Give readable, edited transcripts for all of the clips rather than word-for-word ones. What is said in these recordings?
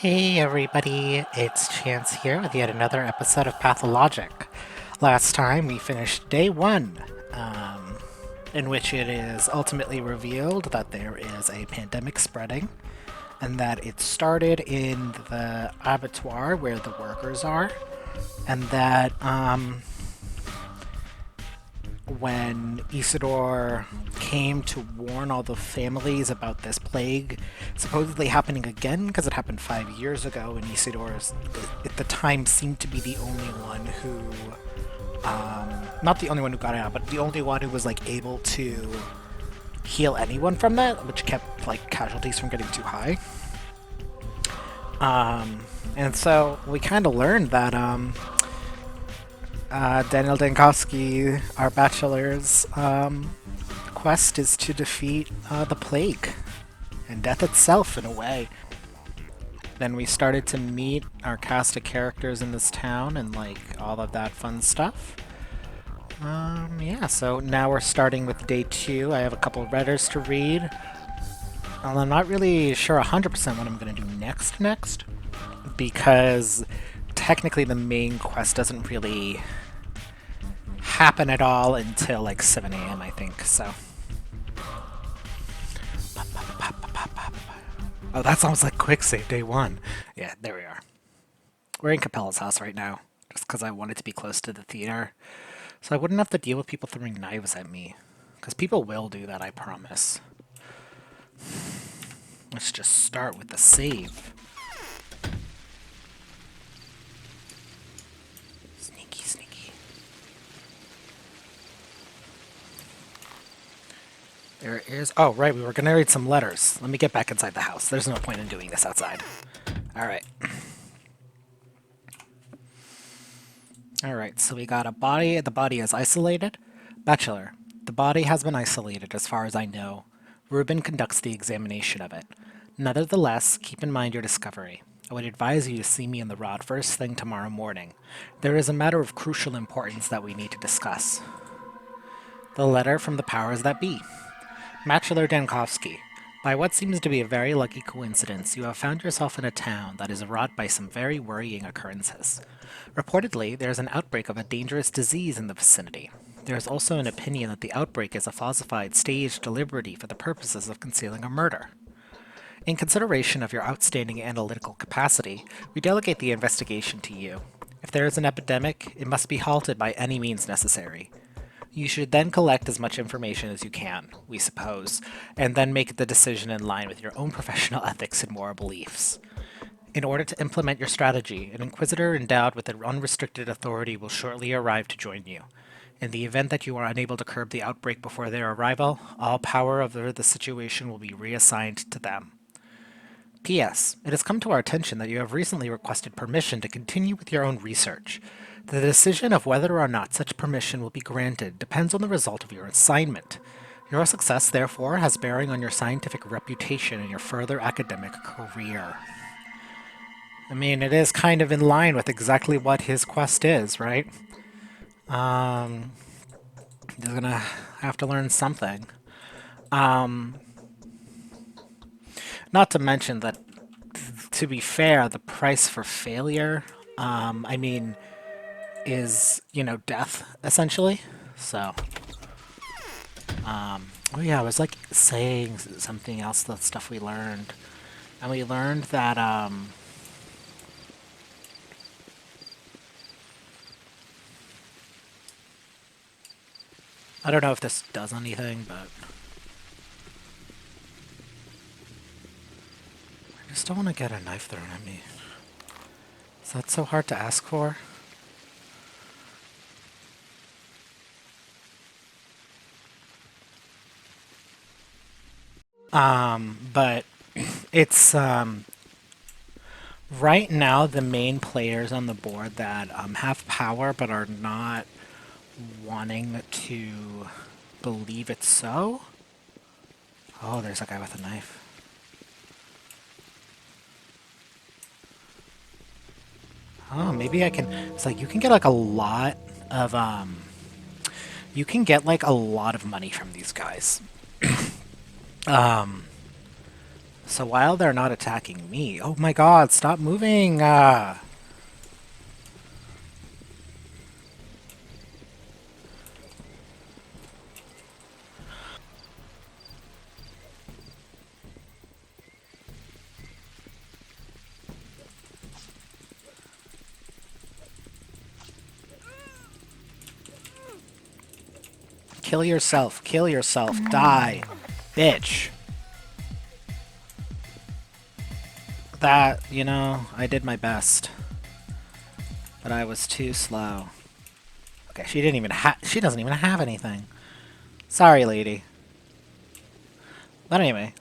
Hey everybody, it's Chance here with yet another episode of Pathologic. Last time we finished day one, in which it is ultimately revealed that there is a pandemic spreading, and that it started in the abattoir where the workers are, and that when Isidore came to warn all the families about this plague supposedly happening again because it happened 5 years ago, and Isidore at the time seemed to be the only one who, not the only one who got out, but the only one who was like able to heal anyone from that, which kept like casualties from getting too high. And so we kind of learned that Daniel Dankowski, our bachelor's quest is to defeat the plague and death itself, in a way. Then we started to meet our cast of characters in this town and like all of that fun stuff. Yeah, so now we're starting with day two. I have a couple of letters to read. I'm not really sure 100% what I'm going to do next, because technically the main quest doesn't really happen at all until like 7 a.m., I think, so. Oh, that sounds like quick save day one. Yeah, there we are. We're in Capella's house right now, just because I wanted to be close to the theater, so I wouldn't have to deal with people throwing knives at me. Because people will do that, I promise. Let's just start with the save. Sneaky, sneaky. There is... Oh, right, we were going to read some letters. Let me get back inside the house. There's no point in doing this outside. Alright. Alright, so we got a body. The body is isolated. Bachelor. The body has been isolated as far as I know. Reuben conducts the examination of it. Nevertheless, keep in mind your discovery. I would advise you to see me in the rod first thing tomorrow morning. There is a matter of crucial importance that we need to discuss. The letter from the powers that be. Bachelor Dankowski. By what seems to be a very lucky coincidence, you have found yourself in a town that is wrought by some very worrying occurrences. Reportedly, there is an outbreak of a dangerous disease in the vicinity. There is also an opinion that the outbreak is a falsified, staged deliberately for the purposes of concealing a murder. In consideration of your outstanding analytical capacity, we delegate the investigation to you. If there is an epidemic, it must be halted by any means necessary. You should then collect as much information as you can, we suppose, and then make the decision in line with your own professional ethics and moral beliefs. In order to implement your strategy, an inquisitor endowed with unrestricted authority will shortly arrive to join you. In the event that you are unable to curb the outbreak before their arrival, all power over the situation will be reassigned to them. P.S. It has come to our attention that you have recently requested permission to continue with your own research. The decision of whether or not such permission will be granted depends on the result of your assignment. Your success, therefore, has bearing on your scientific reputation and your further academic career. I mean, it is kind of in line with exactly what his quest is, right? He's gonna have to learn something. Not to mention that, to be fair, the price for failure, I mean, is, death, essentially. So, oh yeah, I was like saying something else, the stuff we learned. And we learned that, I don't know if this does anything, but I just don't want to get a knife thrown at me. Is that so hard to ask for? But it's, right now the main players on the board that have power but are not wanting to believe it's so. Oh, there's a guy with a knife. Oh, maybe I can. It's like you can get like a lot of you can get like a lot of money from these guys. So while they're not attacking me... Oh my god, stop moving! kill yourself, die, bitch. That, I did my best. But I was too slow. Okay, she doesn't even have anything. Sorry, lady. But anyway,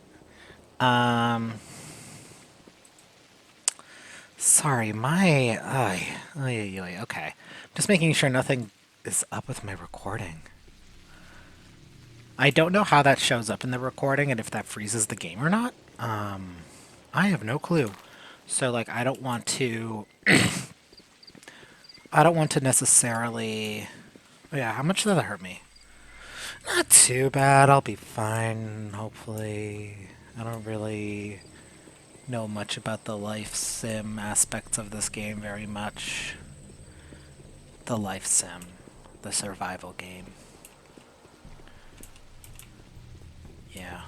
um, sorry, okay. Just making sure nothing is up with my recording. I don't know how that shows up in the recording and if that freezes the game or not. I have no clue. So, like, I don't want to necessarily... Yeah, how much did that hurt me? Not too bad. I'll be fine, hopefully. I don't really know much about the life sim aspects of this game very much. The life sim. The survival game. Yeah.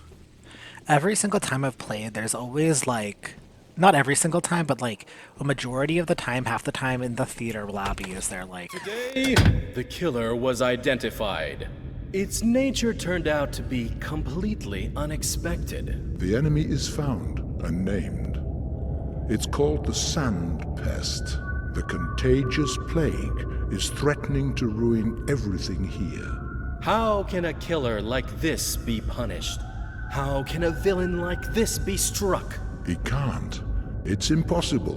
Every single time I've played, there's always, like... Not every single time, but, like, a majority of the time, half the time in the theater lobby is there, like... Today, the killer was identified. Its nature turned out to be completely unexpected. The enemy is found and named. It's called the Sand Pest. The contagious plague is threatening to ruin everything here. How can a killer like this be punished? How can a villain like this be struck? He can't. It's impossible.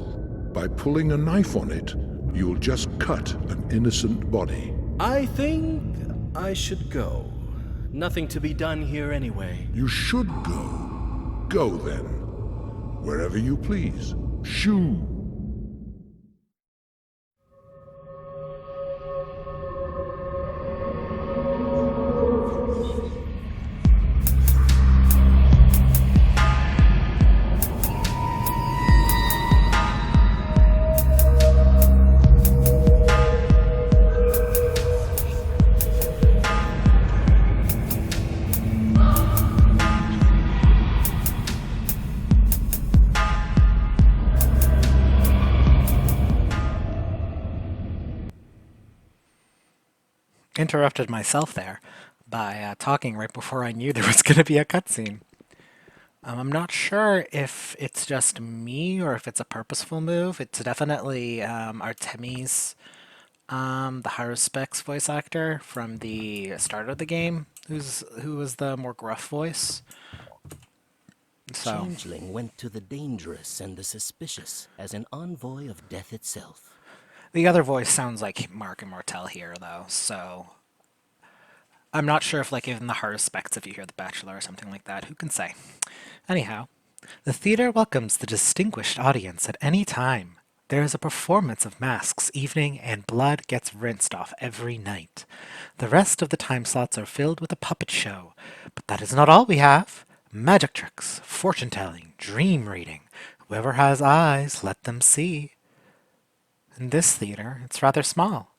By pulling a knife on it, you'll just cut an innocent body. I think I should go. Nothing to be done here anyway. You should go. Go then. Wherever you please. Shoo! Interrupted myself there by talking right before I knew there was going to be a cutscene. I'm not sure if it's just me or if it's a purposeful move. It's definitely Artemis, the Haruspex voice actor from the start of the game, who was the more gruff voice. So Changeling went to the dangerous and the suspicious as an envoy of death itself. the other voice sounds like Mark Immortel here, though. So I'm not sure if, like, even the Haruspex, if you hear The Bachelor or something like that, who can say? Anyhow, the theater welcomes the distinguished audience at any time. There is a performance of masks evening, and blood gets rinsed off every night. The rest of the time slots are filled with a puppet show. But that is not all we have. Magic tricks, fortune-telling, dream reading. Whoever has eyes, let them see. In this theater, it's rather small.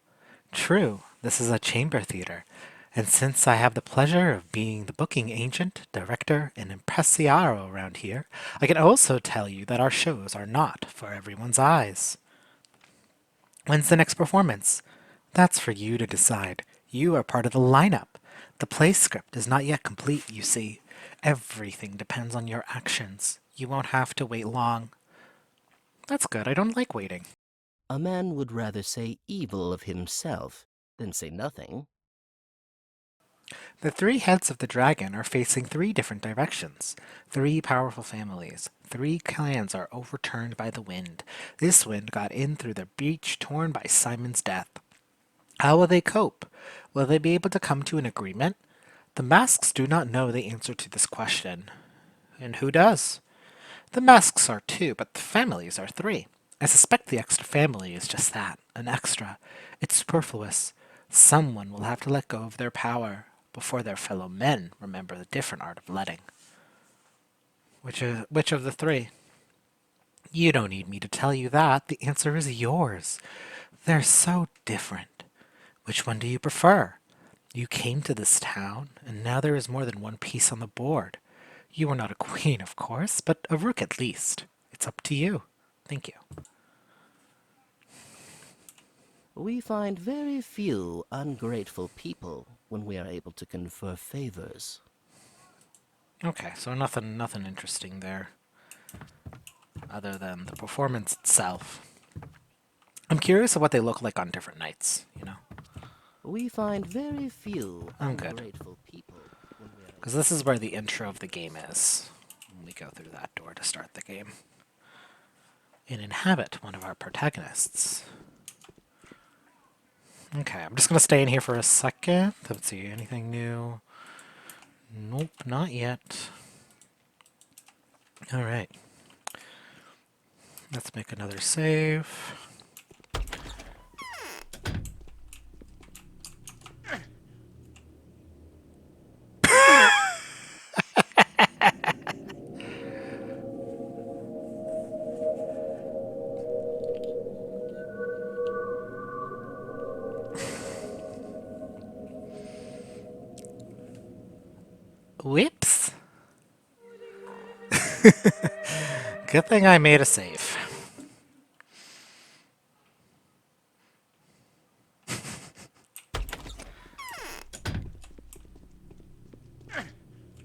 True, this is a chamber theater. And since I have the pleasure of being the booking agent, director, and impresario around here, I can also tell you that our shows are not for everyone's eyes. When's the next performance? That's for you to decide. You are part of the lineup. The play script is not yet complete, you see. Everything depends on your actions. You won't have to wait long. That's good. I don't like waiting. A man would rather say evil of himself than say nothing. The three heads of the dragon are facing three different directions. Three powerful families. Three clans are overturned by the wind. This wind got in through the breach torn by Simon's death. How will they cope? Will they be able to come to an agreement? The masks do not know the answer to this question. And who does? The masks are two, but the families are three. I suspect the extra family is just that, an extra. It's superfluous. Someone will have to let go of their power before their fellow men remember the different art of letting. Which of the three? You don't need me to tell you that. The answer is yours. They're so different. Which one do you prefer? You came to this town, and now there is more than one piece on the board. You are not a queen, of course, but a rook at least. It's up to you. Thank you. We find very few ungrateful people when we are able to confer favors. Okay, so nothing interesting there, other than the performance itself. I'm curious of what they look like on different nights, you know? We find very few I'm good. ungrateful people when we are able Because this is where the intro of the game is. We go through that door to start the game. And inhabit one of our protagonists. Okay, I'm just going to stay in here for a second. Let's see, anything new? Nope, not yet. Alright. Let's make another save. Whoops. Good thing I made a save.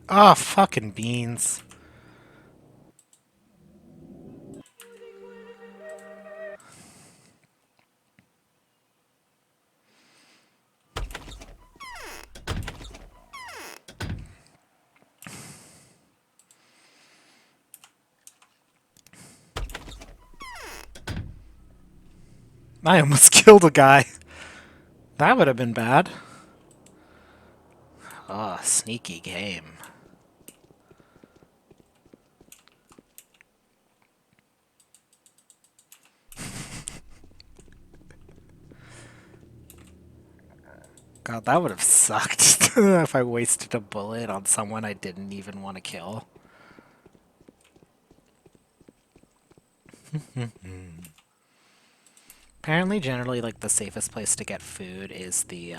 Oh, fucking beans. I almost killed a guy. That would have been bad. Oh, sneaky game. God, that would have sucked if I wasted a bullet on someone I didn't even want to kill. Apparently, generally, like, the safest place to get food is the,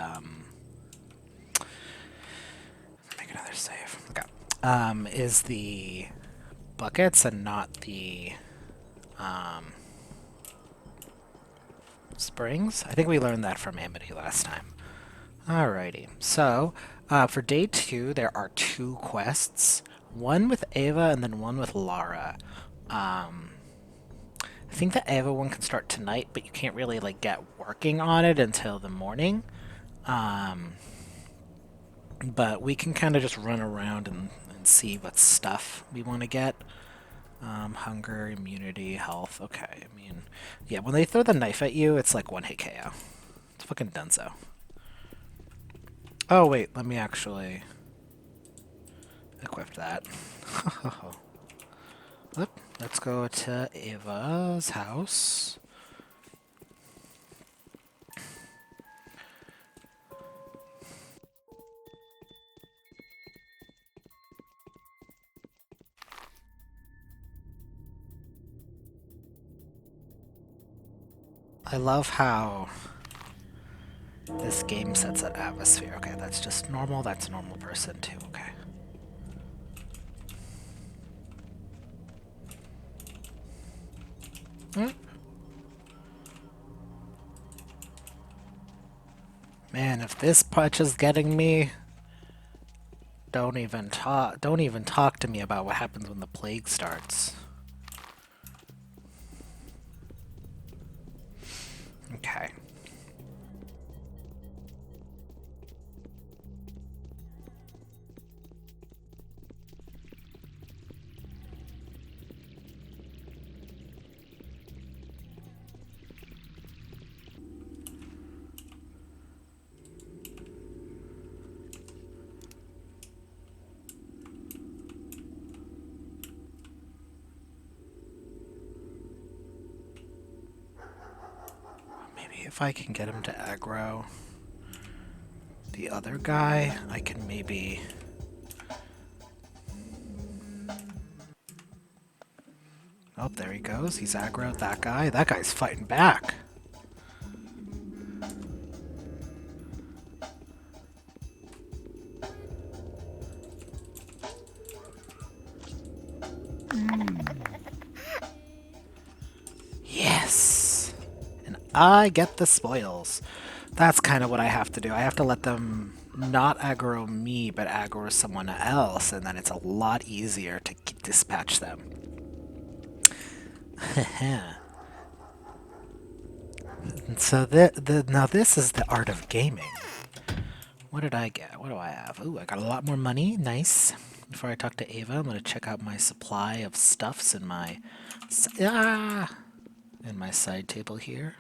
make another save. Okay. Is the buckets and not the, springs? I think we learned that from Amity last time. Alrighty. So, for day 2, there are 2 quests. One with Ava and then one with Lara. I think the Ava one can start tonight, but you can't really like get working on it until the morning. But we can kind of just run around and see what stuff we want to get. Hunger, immunity, health. Okay, I mean, yeah, when they throw the knife at you, it's like one hit KO. It's fucking donezo. Oh, wait, let me actually equip that. Oop, let's go to Ava's house. I love how this game sets an atmosphere. Okay, that's just normal. That's a normal person too. Okay. Man, if this punch is getting me, don't even talk to me about what happens when the plague starts. Okay. Maybe if I can get him to aggro the other guy, I can maybe... there he goes. He's aggro that guy. That guy's fighting back. Yes! And I get the spoils. That's kind of what I have to do. I have to let them not aggro me, but aggro someone else, and then it's a lot easier to dispatch them. And so now this is the art of gaming. What did I get? What do I have? Ooh, I got a lot more money. Nice. Before I talk to Ava, I'm going to check out my supply of stuffs in my in my side table here.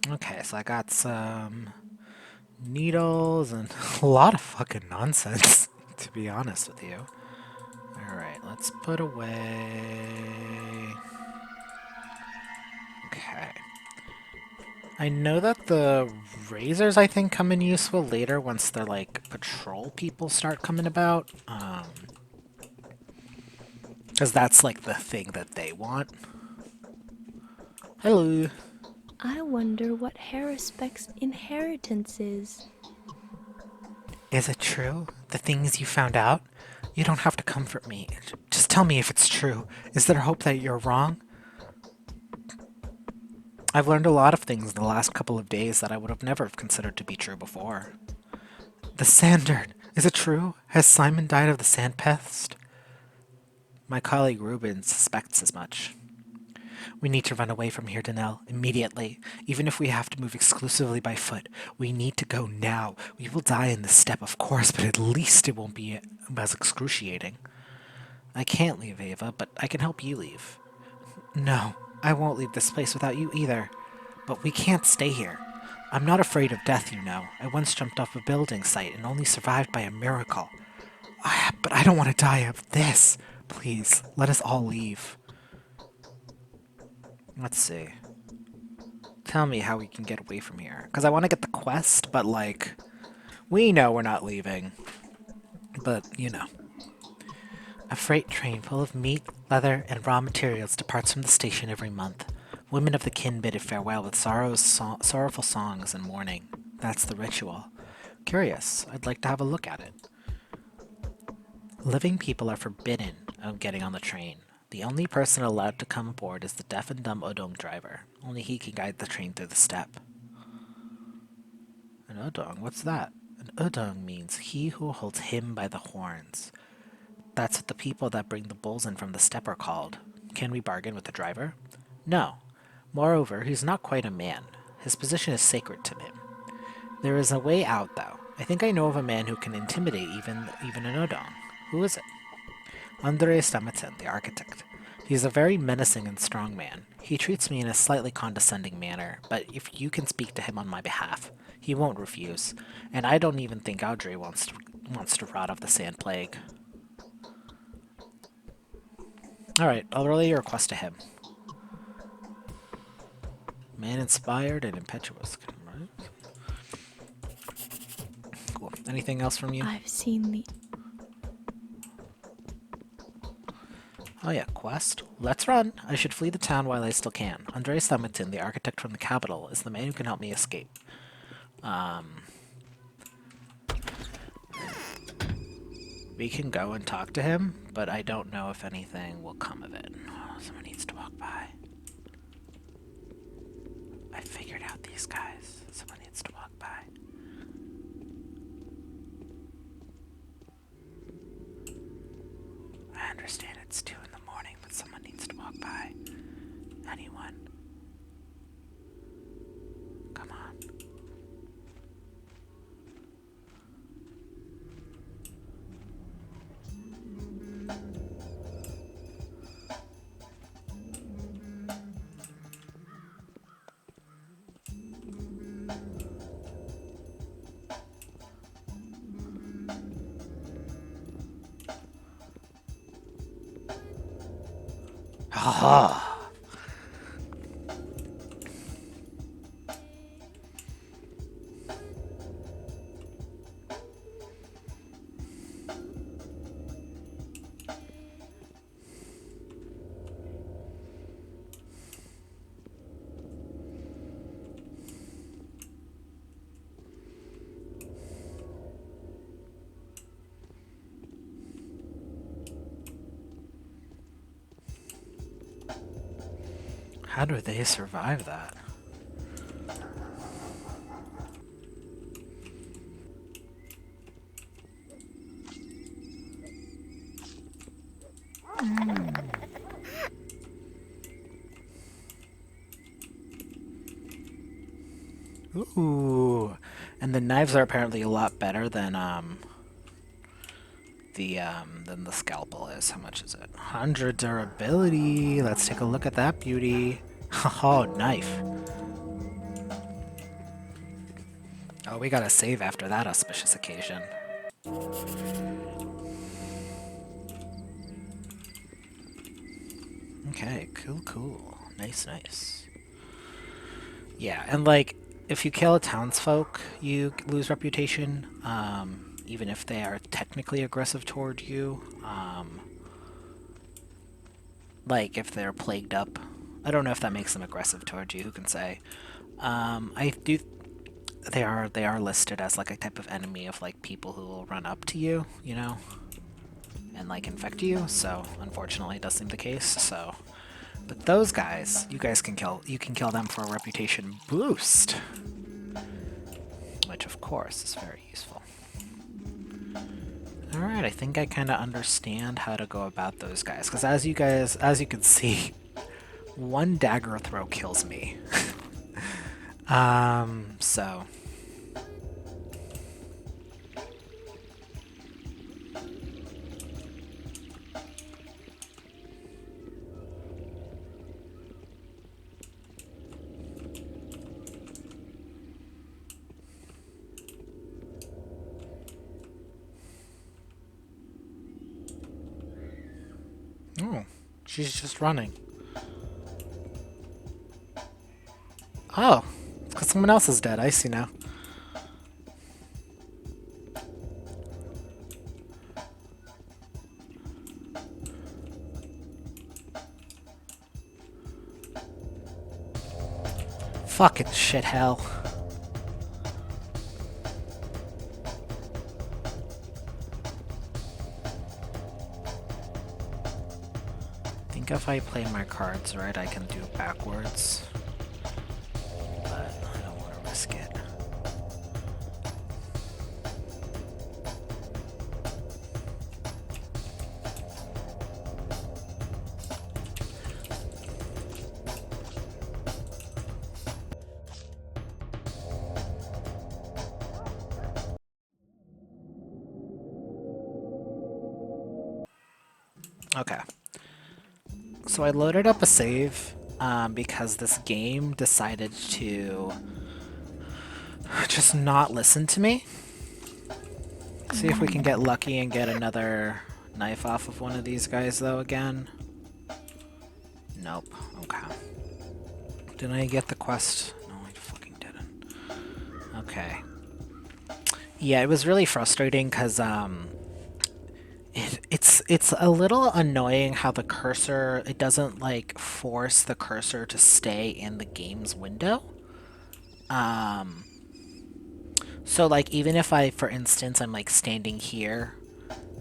Okay, so I got some needles and a lot of fucking nonsense, to be honest with you. Alright, let's put away... Okay. I know that the razors, I think, come in useful later once the, like, patrol people start coming about. Because that's, like, the thing that they want. Hello. I wonder what Harrispeck's inheritance is. Is it true? The things you found out? You don't have to comfort me. Just tell me if it's true. Is there hope that you're wrong? I've learned a lot of things in the last couple of days that I would have never considered to be true before. The sand dirt. Is it true? Has Simon died of the sand pest? My colleague Ruben suspects as much. We need to run away from here, Danelle, immediately. Even if we have to move exclusively by foot, we need to go now. We will die in the steppe, of course, but at least it won't be as excruciating. I can't leave, Ava, but I can help you leave. No, I won't leave this place without you either. But we can't stay here. I'm not afraid of death, you know. I once jumped off a building site and only survived by a miracle. But I don't want to die of this. Please, let us all leave. Let's see. Tell me how we can get away from here. Because I want to get the quest, but like... We know we're not leaving. But, you know. A freight train full of meat, leather, and raw materials departs from the station every month. Women of the kin bid it farewell with sorrowful songs and mourning. That's the ritual. Curious. I'd like to have a look at it. Living people are forbidden of getting on the train. The only person allowed to come aboard is the deaf and dumb Odong driver. Only he can guide the train through the steppe. An Odong? What's that? An Odong means he who holds him by the horns. That's what the people that bring the bulls in from the steppe are called. Can we bargain with the driver? No. Moreover, he's not quite a man. His position is sacred to him. There is a way out, though. I think I know of a man who can intimidate even an Odong. Who is it? Andrei Stamatin, the architect. He's a very menacing and strong man. He treats me in a slightly condescending manner, but if you can speak to him on my behalf, he won't refuse. And I don't even think Audrey wants to rot of the sand plague. Alright, I'll relay your request to him. Man inspired and impetuous. Right? Cool. Anything else from you? I've seen the... Oh yeah, quest. Let's run. I should flee the town while I still can. Andrei Stamatin, the architect from the capital, is the man who can help me escape. We can go and talk to him, but I don't know if anything will come of it. Oh, someone needs to walk by. I figured out these guys. Someone needs to walk by. I understand it's 2 in the morning, but someone needs to walk by. Anyone? Come on. Ah. How do they survive that? Ooh, and the knives are apparently a lot better than the scalpel is. How much is it? 100 durability. Let's take a look at that beauty. Oh, knife. Oh, we gotta save after that auspicious occasion. Okay, cool, cool. Nice, nice. Yeah, and like, if you kill a townsfolk, you lose reputation, even if they are technically aggressive toward you. Like, if they're plagued up. I don't know if that makes them aggressive toward you, who can say? I do... They are listed as, like, a type of enemy of, like, people who will run up to you, you know? And, like, infect you, so, unfortunately, it does seem the case, so... But those guys, you can kill them for a reputation boost. Which of course is very useful. Alright, I think I kinda understand how to go about those guys, because as you can see, one dagger throw kills me. So oh, she's just running. Oh, it's because someone else is dead. I see now. Fucking shit hell. I think if I play my cards right, I can do backwards. But I don't want to risk it. Okay. So I loaded up a save because this game decided to just not listen to me. See if we can get lucky and get another knife off of one of these guys though again. Nope. Okay. Did I get the quest? No, I fucking didn't. Okay. Yeah, it was really frustrating because it's a little annoying how the cursor, it doesn't like force the cursor to stay in the game's window. So like even if I, for instance, I'm like standing here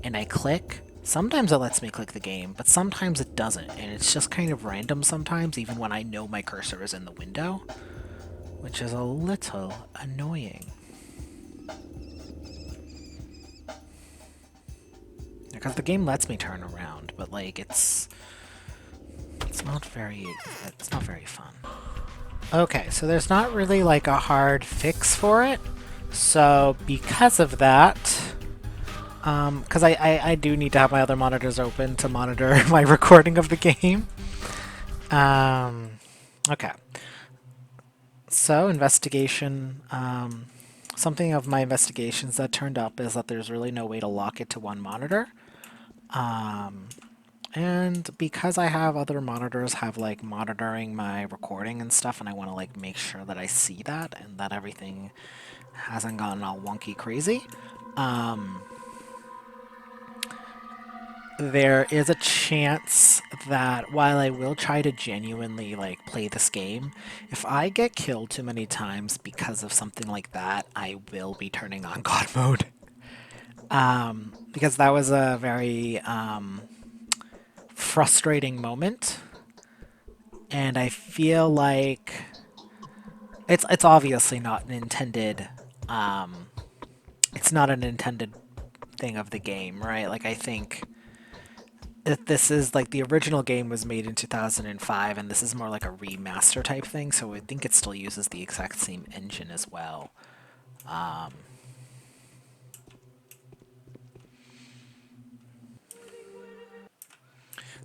and I click, sometimes it lets me click the game, but sometimes it doesn't, and it's just kind of random sometimes, even when I know my cursor is in the window, which is a little annoying. Because the game lets me turn around, but like it's not very fun. Okay, so there's not really like a hard fix for it. So because of that, because I do need to have my other monitors open to monitor my recording of the game. Okay. So investigation. Something of my investigations that turned up is that there's really no way to lock it to one monitor. And because I have other monitors have like monitoring my recording and stuff, and I want to like make sure that I see that and that everything hasn't gotten all wonky crazy, there is a chance that while I will try to genuinely like play this game, if I get killed too many times because of something like that, I will be turning on God mode. Because that was a very frustrating moment, And I feel like it's obviously not an intended it's not an intended thing of the game, right? Like I think if this is like the original game was made in 2005 and this is more like a remaster type thing, so I think it still uses the exact same engine as well.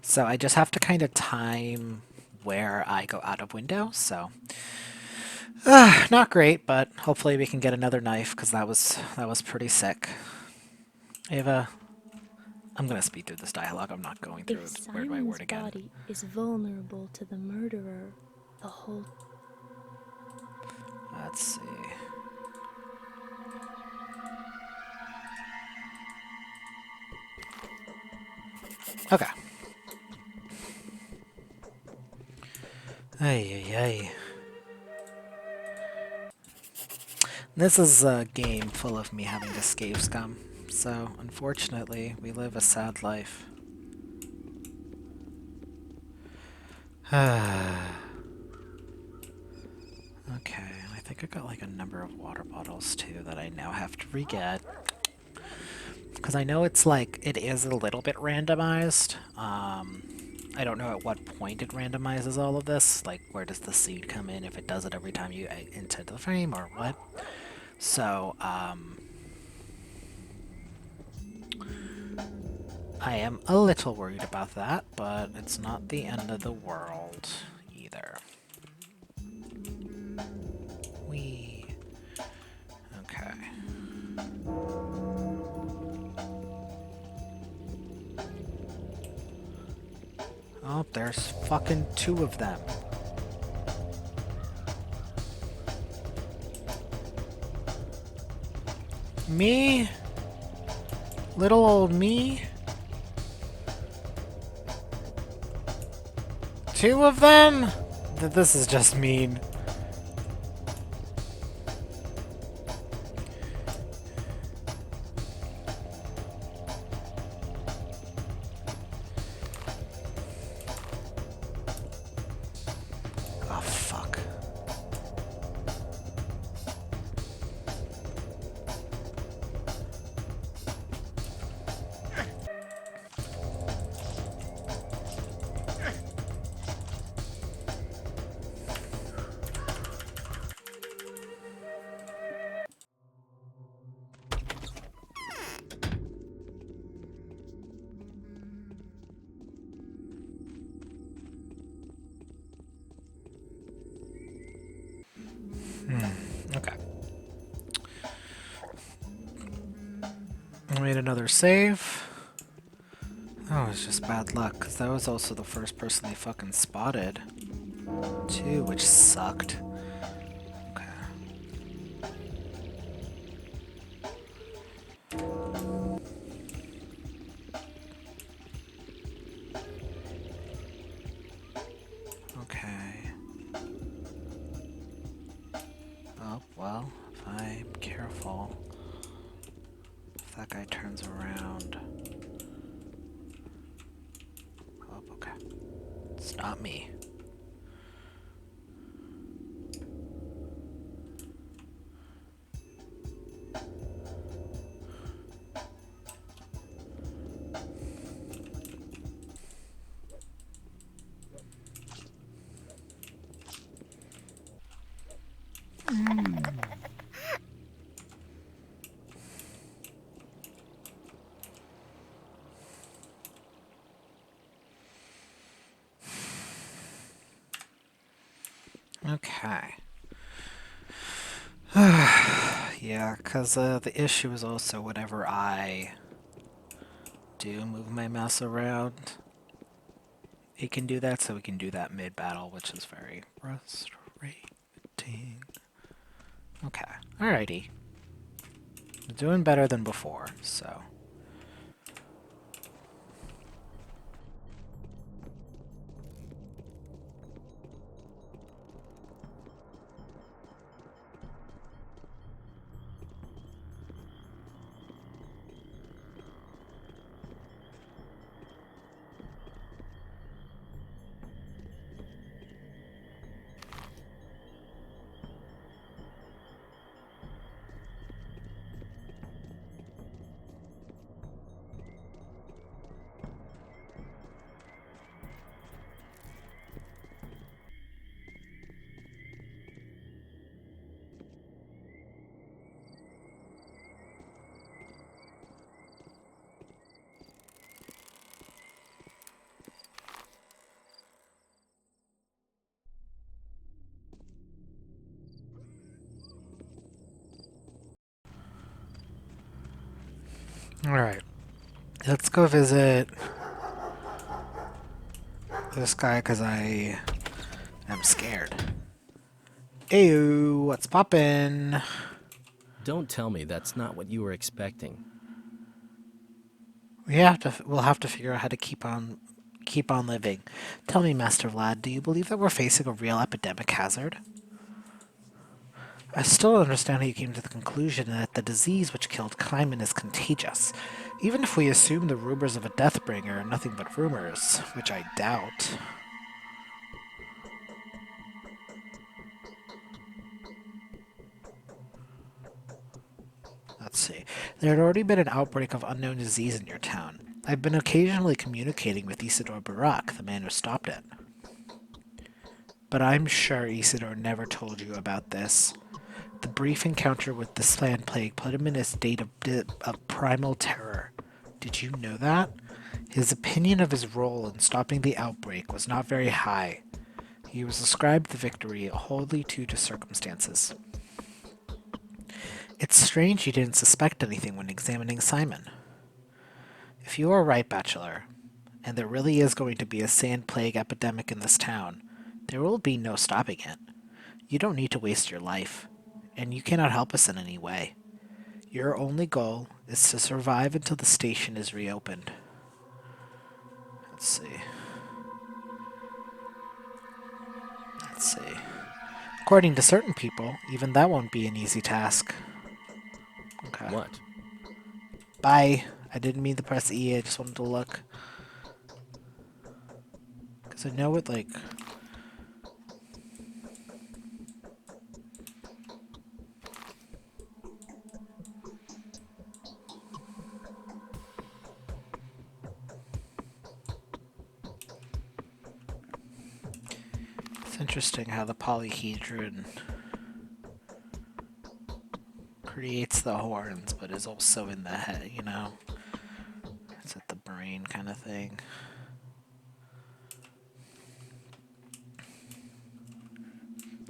So I just have to kind of time where I go out of window, so not great, but hopefully we can get another knife because that was pretty sick. Ava, I'm gonna speed through this dialogue. I'm not going through If it word by Simon's word again. body is vulnerable to the murderer, the whole Let's see. Okay. Ay, ay, ay. This is a game full of me having to escape scum. So, unfortunately, we live a sad life. Okay, I think I got like a number of water bottles too that I now have to re-get. Because I know it's like, it is a little bit randomized. I don't know at what point it randomizes all of this. Like, where does the seed come in, if it does it every time you enter the frame, or what? So, I am a little worried about that, but it's not the end of the world either. Wee. Okay. Oh, there's fucking 2 of them. Me? Little old me? 2 of them? This is just mean. Oh, fuck. Okay. I made another save. Oh, it's just bad luck, because that was also the first person they fucking spotted, too, which sucked. Okay. Okay. Oh, well, if I'm careful, if that guy turns around... Oh, okay. It's not me. Okay. Yeah, because the issue is also whenever I do move my mouse around, it can do that, so we can do that mid-battle, which is very frustrating. Okay, alrighty. Doing better than before, so... Alright, let's go visit this guy because I am scared. Ew, what's poppin'? Don't tell me that's not what you were expecting. We'll have to figure out how to keep on living. Tell me, Master Vlad, do you believe that we're facing a real epidemic hazard? I still don't understand how you came to the conclusion that the disease which killed Kaiman is contagious. Even if we assume the rumors of a Deathbringer are nothing but rumors, which I doubt. Let's see. There had already been an outbreak of unknown disease in your town. I've been occasionally communicating with Isidore Barak, the man who stopped it. But I'm sure Isidore never told you about this. The brief encounter with the sand plague put him in a state of primal terror. Did you know that? His opinion of his role in stopping the outbreak was not very high. He was ascribed the victory wholly due to circumstances. It's strange you didn't suspect anything when examining Simon. If you are right, Bachelor, and there really is going to be a sand plague epidemic in this town, there will be no stopping it. You don't need to waste your life, and you cannot help us in any way. Your only goal is to survive until the station is reopened. Let's see. Let's see. According to certain people, even that won't be an easy task. Okay. What? Bye. I didn't mean to press E, I just wanted to look. Because I know it, like... It's interesting how the polyhedron creates the horns, but is also in the head, you know? It's at the brain kind of thing.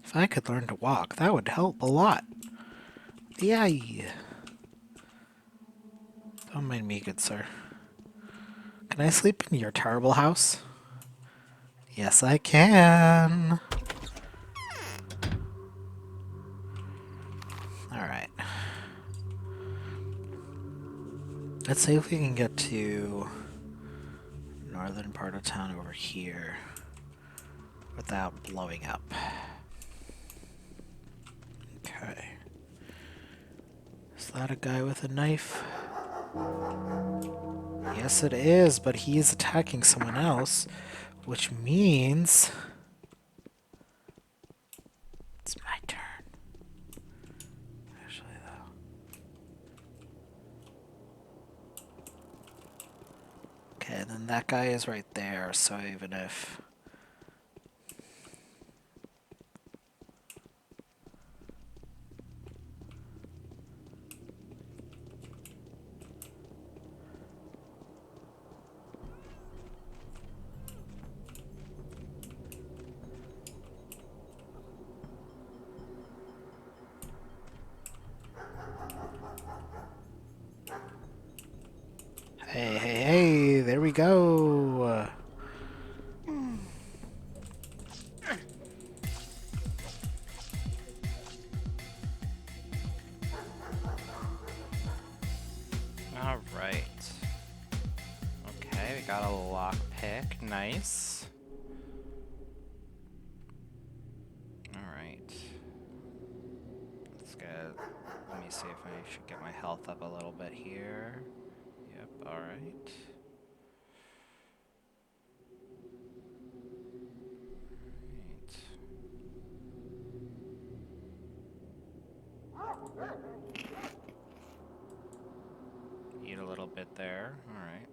If I could learn to walk, that would help a lot. Yay! Don't mind me, good sir. Can I sleep in your terrible house? Yes, I can. Alright. Let's see if we can get to northern part of town over here without blowing up. Okay. Is that a guy with a knife? Yes, it is, but he is attacking someone else, which means it's my turn. Actually, though. Okay, then that guy is right there, so even if... Hey, hey, hey, there we go. Alright. Okay, we got a lockpick. Nice. Alright. Let's get... Let me see if I should get my health up a little bit here. Yep, alright. Eat a little bit there. Alright.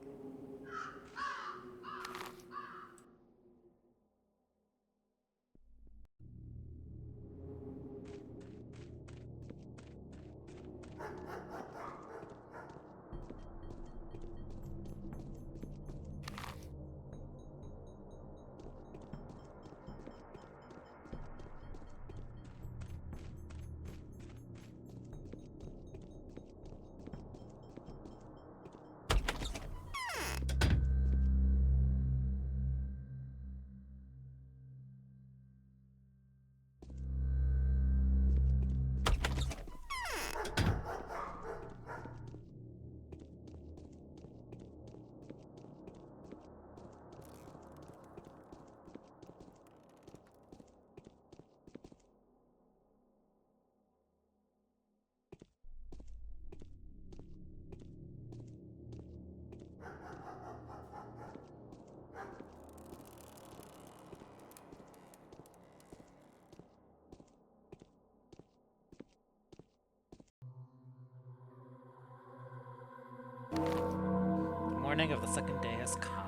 morning of the second day has come.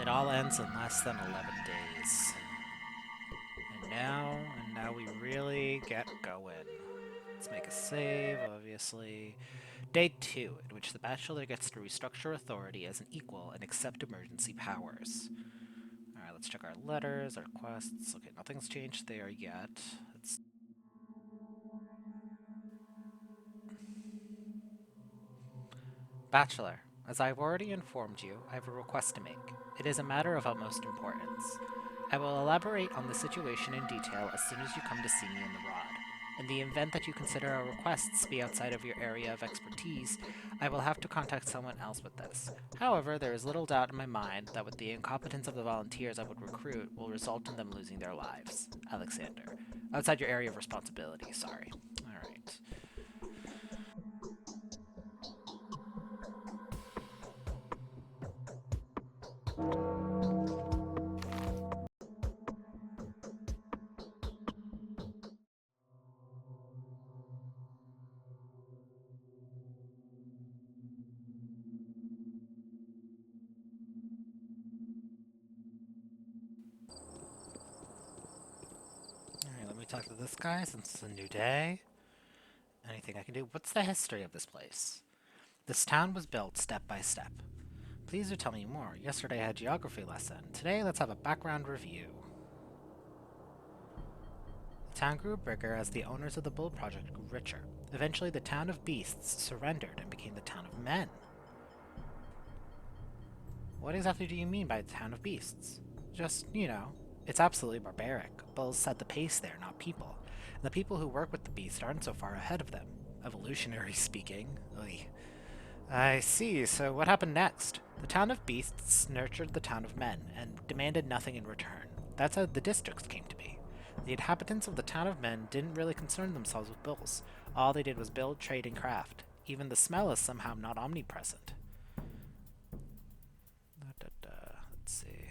It all ends in less than 11 days. And now we really get going. Let's make a save, obviously. Day 2, in which the Bachelor gets to restructure authority as an equal and accept emergency powers. Alright, let's check our letters, our quests. Okay, nothing's changed there yet. Let's... Bachelor, as I have already informed you, I have a request to make. It is a matter of utmost importance. I will elaborate on the situation in detail as soon as you come to see me in the rod. In the event that you consider our requests be outside of your area of expertise, I will have to contact someone else with this. However, there is little doubt in my mind that with the incompetence of the volunteers I would recruit will result in them losing their lives. Alexander. Outside your area of responsibility, sorry. Alright. Alright, let me talk to this guy since it's a new day. Anything I can do? What's the history of this place? This town was built step by step. Please do tell me more. Yesterday I had a geography lesson. Today let's have a background review. The town grew bigger as the owners of the Bull Project grew richer. Eventually the town of beasts surrendered and became the town of men. What exactly do you mean by the town of beasts? Just, you know, it's absolutely barbaric. Bulls set the pace there, not people. And the people who work with the beasts aren't so far ahead of them. Evolutionary speaking. Oy. I see, so what happened next? The town of beasts nurtured the town of men, and demanded nothing in return. That's how the districts came to be. The inhabitants of the town of men didn't really concern themselves with bulls. All they did was build, trade, and craft. Even the smell is somehow not omnipresent. Let's see.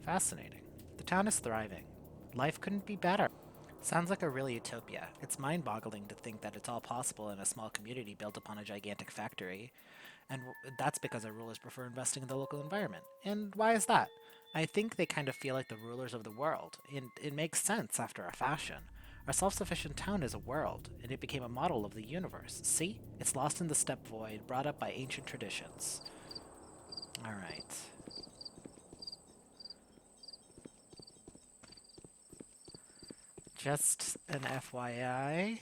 Fascinating. The town is thriving. Life couldn't be better. Sounds like a real utopia. It's mind-boggling to think that it's all possible in a small community built upon a gigantic factory. And that's because our rulers prefer investing in the local environment. And why is that? I think they kind of feel like the rulers of the world, and it makes sense after a fashion. Our self-sufficient town is a world, and it became a model of the universe. See? It's lost in the steppe void, brought up by ancient traditions. Alright. Just an FYI,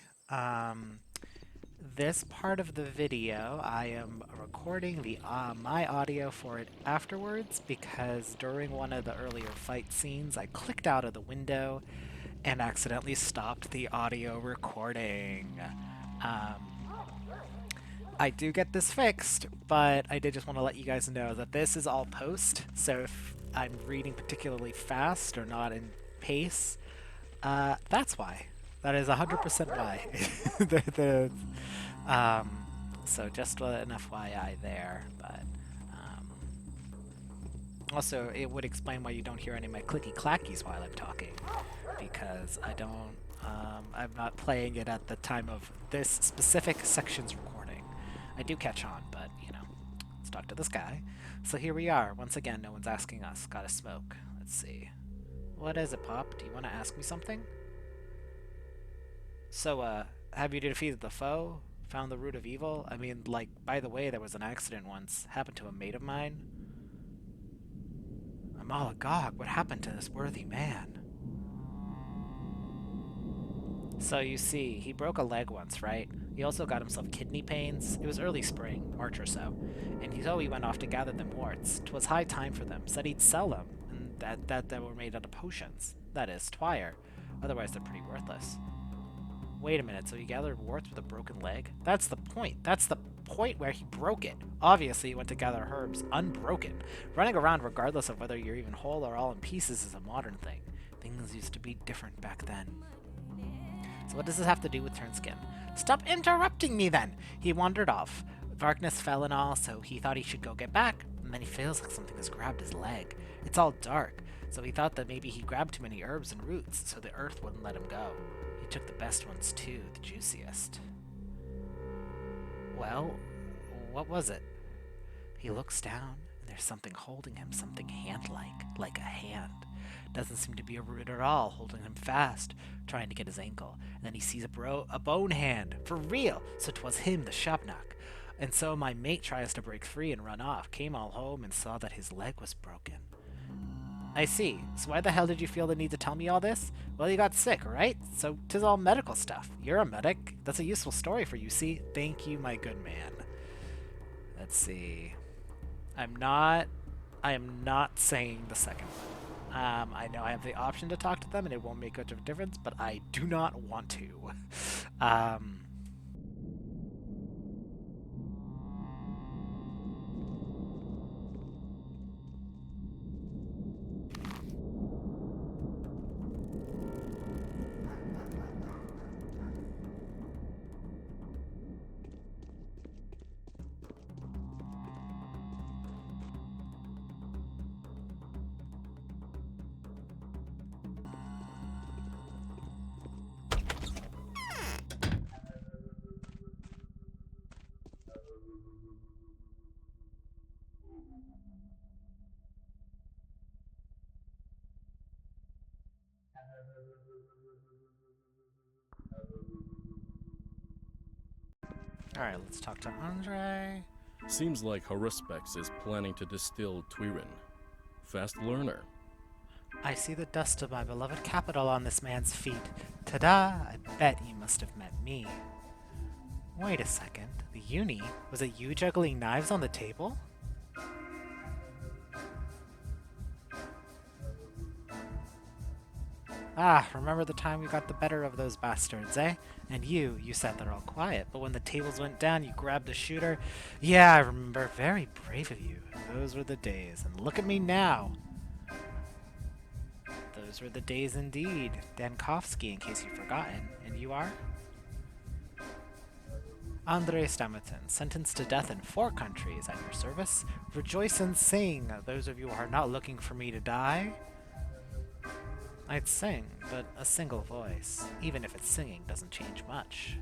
this part of the video, I am recording the my audio for it afterwards because during one of the earlier fight scenes, I clicked out of the window and accidentally stopped the audio recording. I do get this fixed, but I did just want to let you guys know that this is all post, so if I'm reading particularly fast or not in pace, that's why. That is 100% why. So just an FYI there, but also it would explain why you don't hear any of my clicky clackies while I'm talking, because I'm not playing it at the time of this specific section's recording. I do catch on, but you know, let's talk to this guy. So here we are. Once again, no one's asking us. Gotta smoke. Let's see. What is it, Pop? Do you want to ask me something? So, have you defeated the foe? Found the root of evil? I mean, like, by the way, there was an accident once. Happened to a mate of mine. I'm all agog. What happened to this worthy man? So you see, he broke a leg once, right? He also got himself kidney pains. It was early spring, March or so, and he went off to gather them warts. 'Twas high time for them. Said he'd sell them, and that were made out of potions. That is, twire. Otherwise, they're pretty worthless. Wait a minute, so he gathered warts with a broken leg? That's the point. That's the point where he broke it. Obviously, he went to gather herbs unbroken. Running around regardless of whether you're even whole or all in pieces is a modern thing. Things used to be different back then. So what does this have to do with Turnskin? Stop interrupting me then! He wandered off. Darkness fell and all, so he thought he should go get back, and then he feels like something has grabbed his leg. It's all dark, so he thought that maybe he grabbed too many herbs and roots, so the earth wouldn't let him go. He took the best ones too, the juiciest. Well, What was it? He looks down, and there's something holding him, something hand-like, like a hand. Doesn't seem to be a root at all, holding him fast, trying to get his ankle. And then he sees a bone hand, for real! So 'twas him, the Shabnak. And so my mate tries to break free and run off, came all home and saw that his leg was broken. I see. So why the hell did you feel the need to tell me all this? Well, you got sick, right? So 'tis all medical stuff. You're a medic. That's a useful story for you, see? Thank you, my good man. Let's see. I am not saying the second one. I know I have the option to talk to them and it won't make much of a difference, but I do not want to. Alright, let's talk to Andre. Seems like Haruspex is planning to distill Twirin. Fast learner. I see the dust of my beloved capital on this man's feet. Ta-da! I bet you must have met me. Wait a second. The uni? Was it you juggling knives on the table? Ah, remember the time we got the better of those bastards, eh? And you sat there all quiet, but when the tables went down, you grabbed the shooter. Yeah, I remember. Very brave of you. Those were the days. And look at me now. Those were the days indeed. Dankovsky, in case you've forgotten. And you are? Andrei Stamatin, sentenced to death in 4 countries at your service. Rejoice and sing, those of you who are not looking for me to die. I'd sing, but a single voice, even if its singing doesn't change much.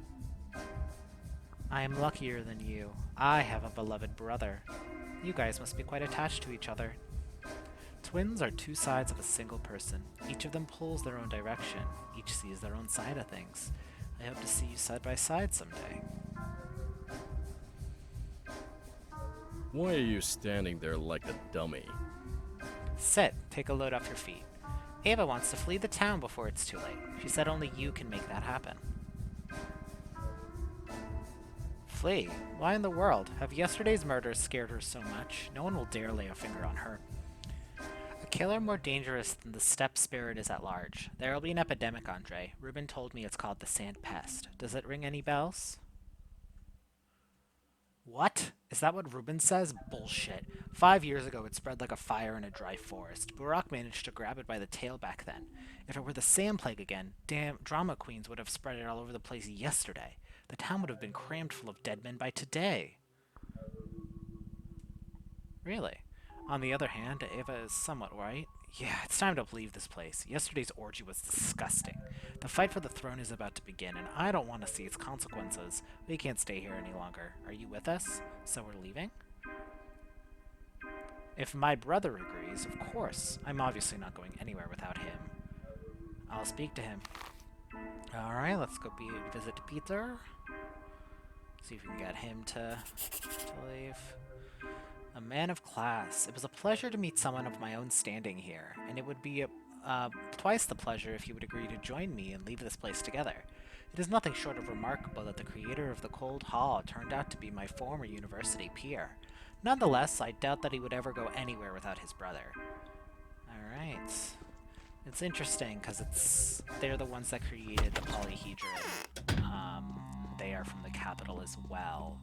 I am luckier than you. I have a beloved brother. You guys must be quite attached to each other. Twins are 2 sides of a single person. Each of them pulls their own direction. Each sees their own side of things. I hope to see you side by side someday. Why are you standing there like a dummy? Sit. Take a load off your feet. Ava wants to flee the town before it's too late. She said only you can make that happen. Flee? Why in the world? Have yesterday's murders scared her so much? No one will dare lay a finger on her. A killer more dangerous than the steppe spirit is at large. There will be an epidemic, Andre. Ruben told me it's called the sand pest. Does it ring any bells? What? Is that what Ruben says? Bullshit. 5 years ago it spread like a fire in a dry forest. Burak managed to grab it by the tail back then. If it were the sand plague again, damn drama queens would have spread it all over the place yesterday. The town would have been crammed full of dead men by today. Really? On the other hand, Ava is somewhat right. Yeah, it's time to leave this place. Yesterday's orgy was disgusting. The fight for the throne is about to begin, and I don't want to see its consequences. We can't stay here any longer. Are you with us? So we're leaving? If my brother agrees, of course. I'm obviously not going anywhere without him. I'll speak to him. Alright, let's go visit Peter. See if we can get him to leave. A man of class. It was a pleasure to meet someone of my own standing here, and it would be twice the pleasure if you would agree to join me and leave this place together. It is nothing short of remarkable that the creator of the Cold Hall turned out to be my former university peer. Nonetheless, I doubt that he would ever go anywhere without his brother. Alright. It's interesting, because they're the ones that created the polyhedron. They are from the capital as well.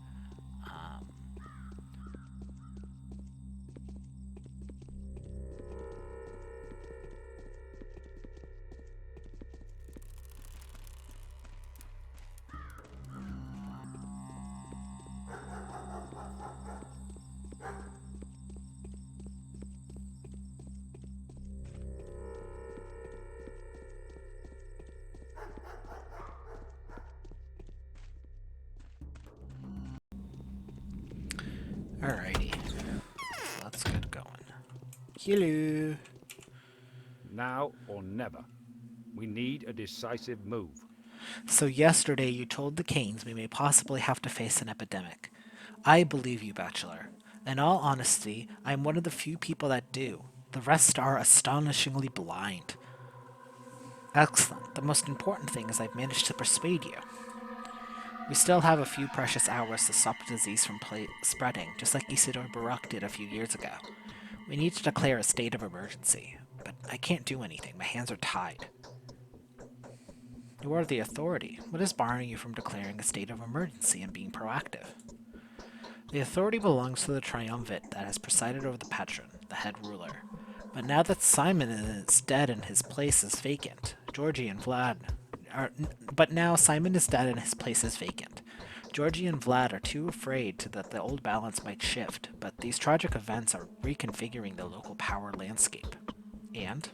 Hello. Now or never. We need a decisive move. So yesterday you told the Canes we may possibly have to face an epidemic. I believe you, Bachelor. In all honesty, I am one of the few people that do. The rest are astonishingly blind. Excellent. The most important thing is I've managed to persuade you. We still have a few precious hours to stop the disease from spreading, just like Isidore Baruch did a few years ago. We need to declare a state of emergency, but I can't do anything. My hands are tied. You are the authority. What is barring you from declaring a state of emergency and being proactive? The authority belongs to the triumvirate that has presided over the patron, the head ruler. But now that Simon is dead and his place is vacant, Georgie and Vlad are. But now Simon is dead and his place is vacant. Georgie and Vlad are too afraid that the old balance might shift, but these tragic events are reconfiguring the local power landscape. And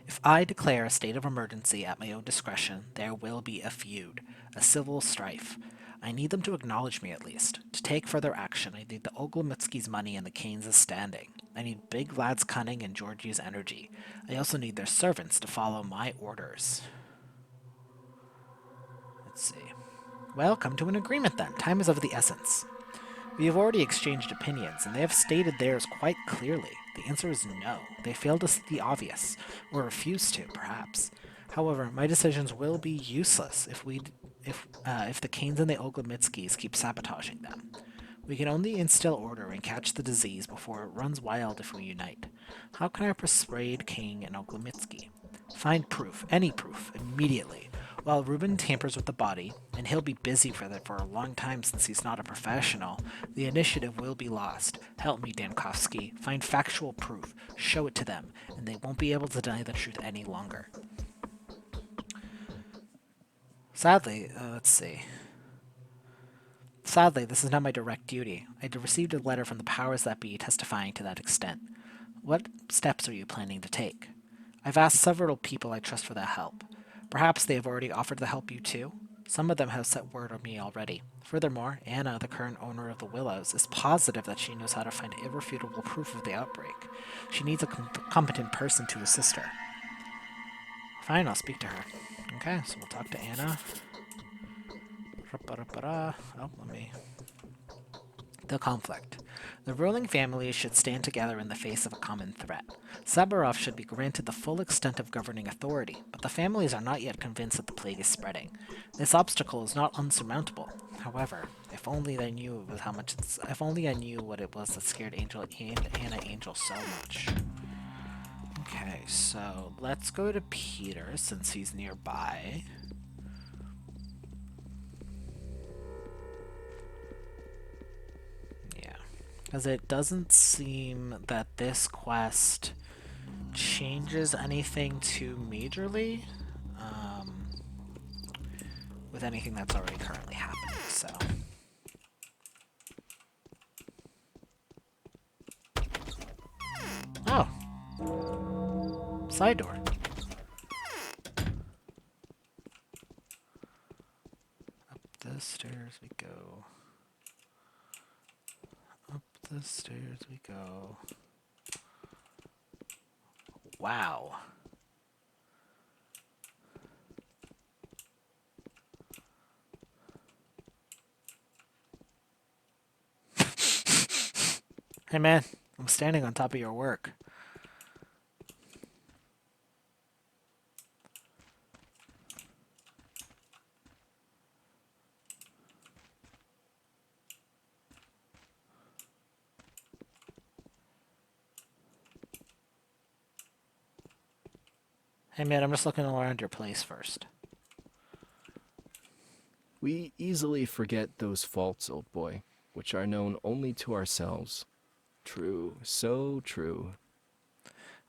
if I declare a state of emergency at my own discretion, there will be a feud, a civil strife. I need them to acknowledge me at least. To take further action, I need the Oglomitskys' money and the Keynes' standing. I need Big Vlad's cunning and Georgie's energy. I also need their servants to follow my orders. Let's see. Well, come to an agreement then. Time is of the essence. We have already exchanged opinions, and they have stated theirs quite clearly. The answer is no. They fail to see the obvious, or refuse to, perhaps. However, my decisions will be useless if the Canes and the Oglomitskys keep sabotaging them. We can only instill order and catch the disease before it runs wild if we unite. How can I persuade King and Oglomitsky? Find proof, any proof, immediately. While Reuben tampers with the body, and he'll be busy for that for a long time since he's not a professional, the initiative will be lost. Help me, Dankovsky. Find factual proof, show it to them, and they won't be able to deny the truth any longer. Sadly, let's see. Sadly, this is not my direct duty. I received a letter from the powers that be testifying to that extent. What steps are you planning to take? I've asked several people I trust for that help. Perhaps they have already offered to help you too? Some of them have sent word on me already. Furthermore, Anna, the current owner of the Willows, is positive that she knows how to find irrefutable proof of the outbreak. She needs a competent person to assist her. Fine, I'll speak to her. Okay, so we'll talk to Anna. Oh, let me... The conflict. The ruling families should stand together in the face of a common threat. Saburov should be granted the full extent of governing authority, but the families are not yet convinced that the plague is spreading. This obstacle is not unsurmountable. However, if only I knew if only I knew what it was that scared Anna Angel so much. Okay, so let's go to Peter since he's nearby. Because it doesn't seem that this quest changes anything too majorly with anything that's already currently happening, so. Oh! Side door. Up the stairs we go. Up the stairs we go. Wow. Hey man, I'm standing on top of your work. Hey man, I'm just looking around your place first. We easily forget those faults, old boy, which are known only to ourselves. True, so true.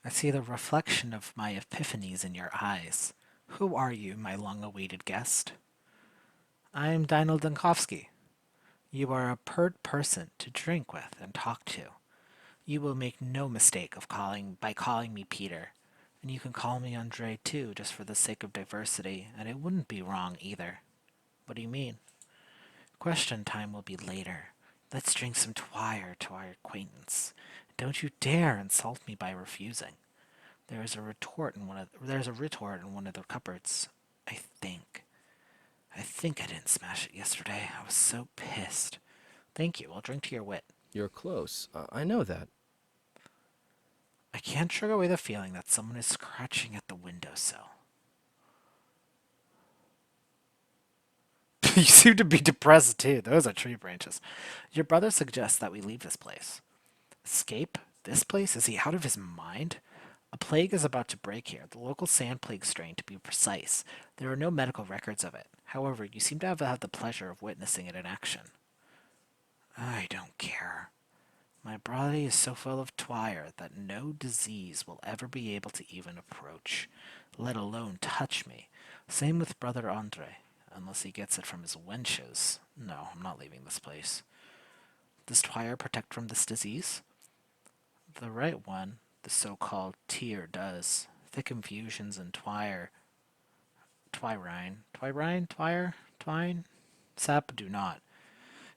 I see the reflection of my epiphanies in your eyes. Who are you, my long-awaited guest? I'm Daniel Dankovsky. You are a pert person to drink with and talk to. You will make no mistake by calling me Peter. And you can call me Andre too, just for the sake of diversity, and it wouldn't be wrong either. What do you mean? Question time will be later. Let's drink some twire to our acquaintance. Don't you dare insult me by refusing. There's a retort in one of the cupboards. I think. I think I didn't smash it yesterday. I was so pissed. Thank you. I'll drink to your wit. You're close. I know that. I can't shrug away the feeling that someone is scratching at the windowsill. You seem to be depressed too. Those are tree branches. Your brother suggests that we leave this place. Escape? This place? Is he out of his mind? A plague is about to break here, the local sand plague strain to be precise. There are no medical records of it. However, you seem to have had the pleasure of witnessing it in action. I don't care. My body is so full of twire that no disease will ever be able to even approach, let alone touch me. Same with Brother Andre, unless he gets it from his wenches. No, I'm not leaving this place. Does twire protect from this disease? The right one, the so-called tear, does. Thick infusions and twine, twine, sap do not.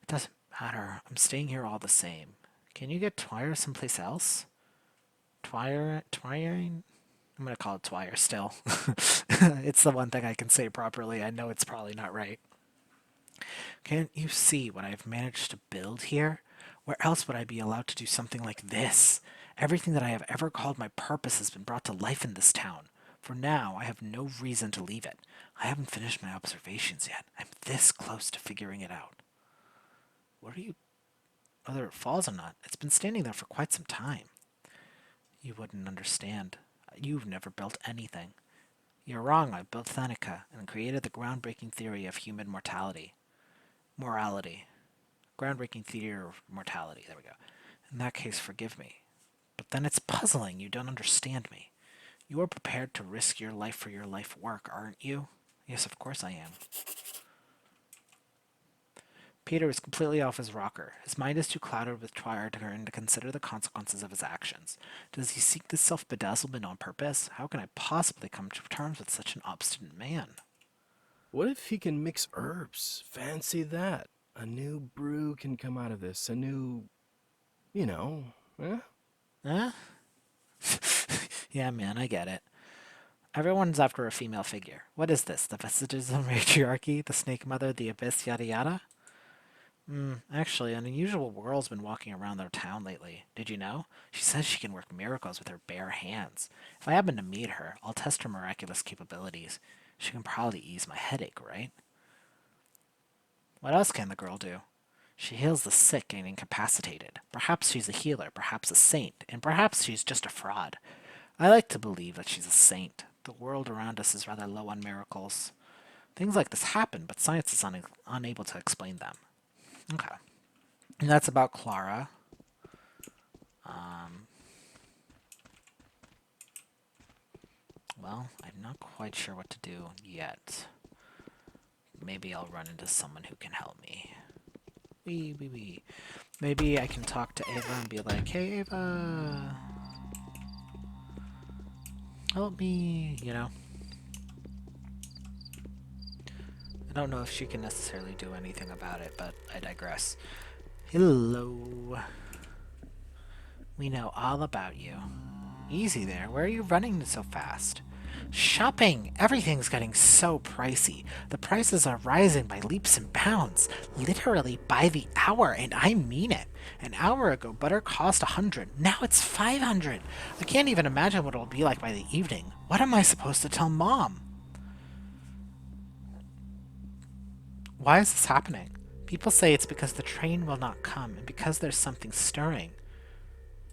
It doesn't matter. I'm staying here all the same. Can you get twire someplace else? Twire? I'm gonna call it twire still. It's the one thing I can say properly. I know it's probably not right. Can't you see what I've managed to build here? Where else would I be allowed to do something like this? Everything that I have ever called my purpose has been brought to life in this town. For now, I have no reason to leave it. I haven't finished my observations yet. I'm this close to figuring it out. What are you... Whether it falls or not, it's been standing there for quite some time. You wouldn't understand. You've never built anything. You're wrong. I built Thanica and created the groundbreaking theory of human mortality. Morality. Groundbreaking theory of mortality. There we go. In that case, forgive me. But then it's puzzling. You don't understand me. You are prepared to risk your life for your life work, aren't you? Yes, of course I am. Peter is completely off his rocker. His mind is too clouded with twire to consider the consequences of his actions. Does he seek this self-bedazzlement on purpose? How can I possibly come to terms with such an obstinate man? What if he can mix herbs? Fancy that. A new brew can come out of this. A new... You know, eh? Huh? Yeah, man, I get it. Everyone's after a female figure. What is this? The vestiges of matriarchy? The snake mother? The abyss? Yada yada? Actually, an unusual girl's been walking around their town lately. Did you know? She says she can work miracles with her bare hands. If I happen to meet her, I'll test her miraculous capabilities. She can probably ease my headache, right? What else can the girl do? She heals the sick and incapacitated. Perhaps she's a healer, perhaps a saint, and perhaps she's just a fraud. I like to believe that she's a saint. The world around us is rather low on miracles. Things like this happen, but science is unable to explain them. Okay. And that's about Clara. Well, I'm not quite sure what to do yet. Maybe I'll run into someone who can help me. Wee. Maybe I can talk to Ava and be like, hey, Ava, help me, you know? I don't know if she can necessarily do anything about it, but I digress. Hello. We know all about you. Easy there. Where are you running so fast? Shopping! Everything's getting so pricey. The prices are rising by leaps and bounds. Literally by the hour, and I mean it. An hour ago, butter cost 100. Now it's 500. I can't even imagine what it'll be like by the evening. What am I supposed to tell Mom? Why is this happening? People say it's because the train will not come, and because there's something stirring.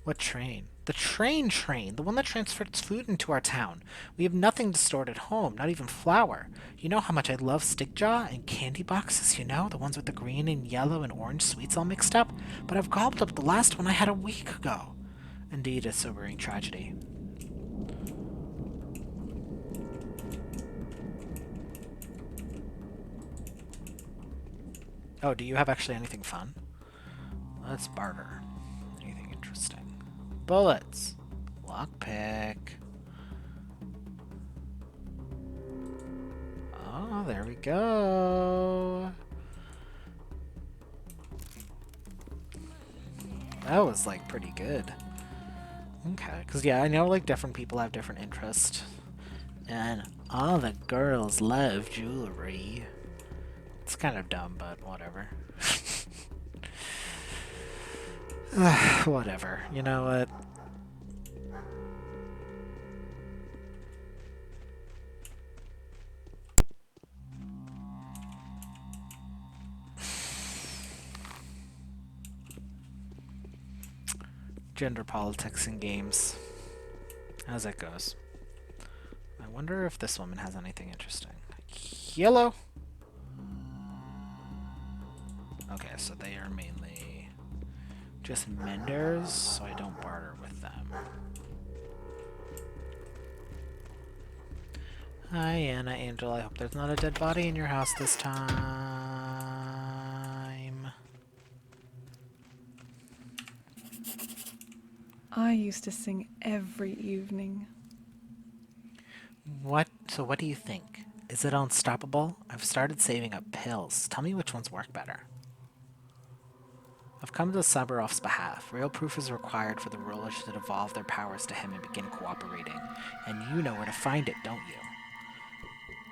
What train? The train! The one that transfers food into our town. We have nothing stored at home, not even flour. You know how much I love stickjaw and candy boxes, you know? The ones with the green and yellow and orange sweets all mixed up? But I've gobbled up the last one I had a week ago. Indeed, a sobering tragedy. Oh, do you have actually anything fun? Let's barter. Anything interesting? Bullets. Lockpick. Oh, there we go. That was like pretty good. Okay, because yeah, I know like different people have different interests. And all the girls love jewelry. It's kind of dumb, but whatever. Whatever. You know what? Gender politics in games. As it goes. I wonder if this woman has anything interesting. Yellow! Okay, so they are mainly just menders, so I don't barter with them. Hi, Anna, Angel. I hope there's not a dead body in your house this time. I used to sing every evening. What? So what do you think? Is it unstoppable? I've started saving up pills. Tell me which ones work better. I've come to Sabarov's behalf. Real proof is required for the rulers to devolve their powers to him and begin cooperating. And you know where to find it, don't you?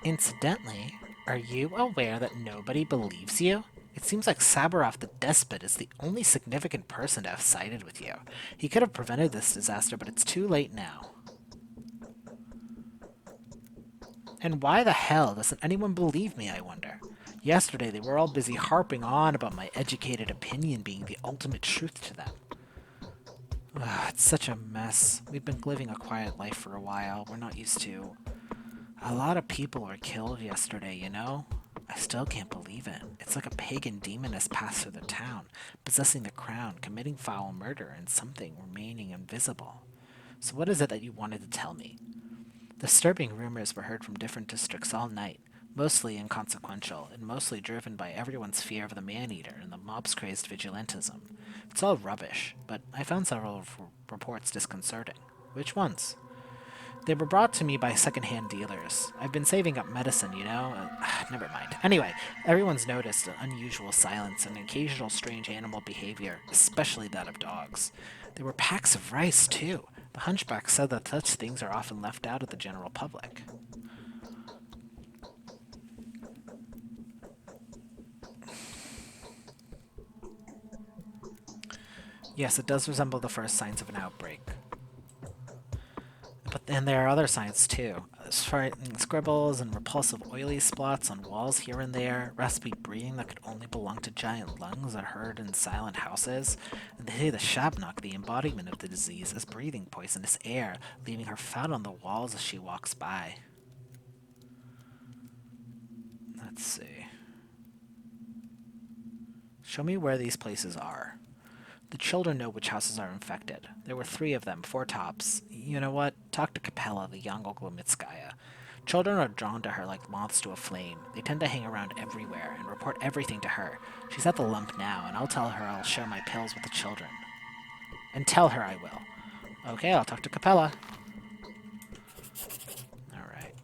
Incidentally, are you aware that nobody believes you? It seems like Sabarov the despot is the only significant person to have sided with you. He could have prevented this disaster, but it's too late now. And why the hell doesn't anyone believe me, I wonder? Yesterday they were all busy harping on about my educated opinion being the ultimate truth to them. Ugh, it's such a mess. We've been living a quiet life for a while. We're not used to... A lot of people were killed yesterday, you know? I still can't believe it. It's like a pagan demon has passed through the town, possessing the crown, committing foul murder, and something remaining invisible. So what is it that you wanted to tell me? Disturbing rumors were heard from different districts all night, mostly inconsequential, and mostly driven by everyone's fear of the man-eater and the mob's crazed vigilantism. It's all rubbish, but I found several reports disconcerting. Which ones? They were brought to me by second-hand dealers. I've been saving up medicine, you know? Never mind. Anyway, everyone's noticed an unusual silence and occasional strange animal behavior, especially that of dogs. There were packs of rice, too. The hunchback said that such things are often left out of the general public. Yes, it does resemble the first signs of an outbreak. But then there are other signs too. Frightening scribbles and repulsive oily spots on walls here and there, raspy breathing that could only belong to giant lungs that heard in silent houses. And they say the Shabnok, the embodiment of the disease, is breathing poisonous air, leaving her fat on the walls as she walks by. Let's see. Show me where these places are. The children know which houses are infected. There were 3 of them, 4 tops. You know what? Talk to Capella, the young Oglomitskaya. Children are drawn to her like moths to a flame. They tend to hang around everywhere and report everything to her. She's at the lump now, and I'll tell her I'll share my pills with the children. And tell her I will. Okay, I'll talk to Capella. Alright.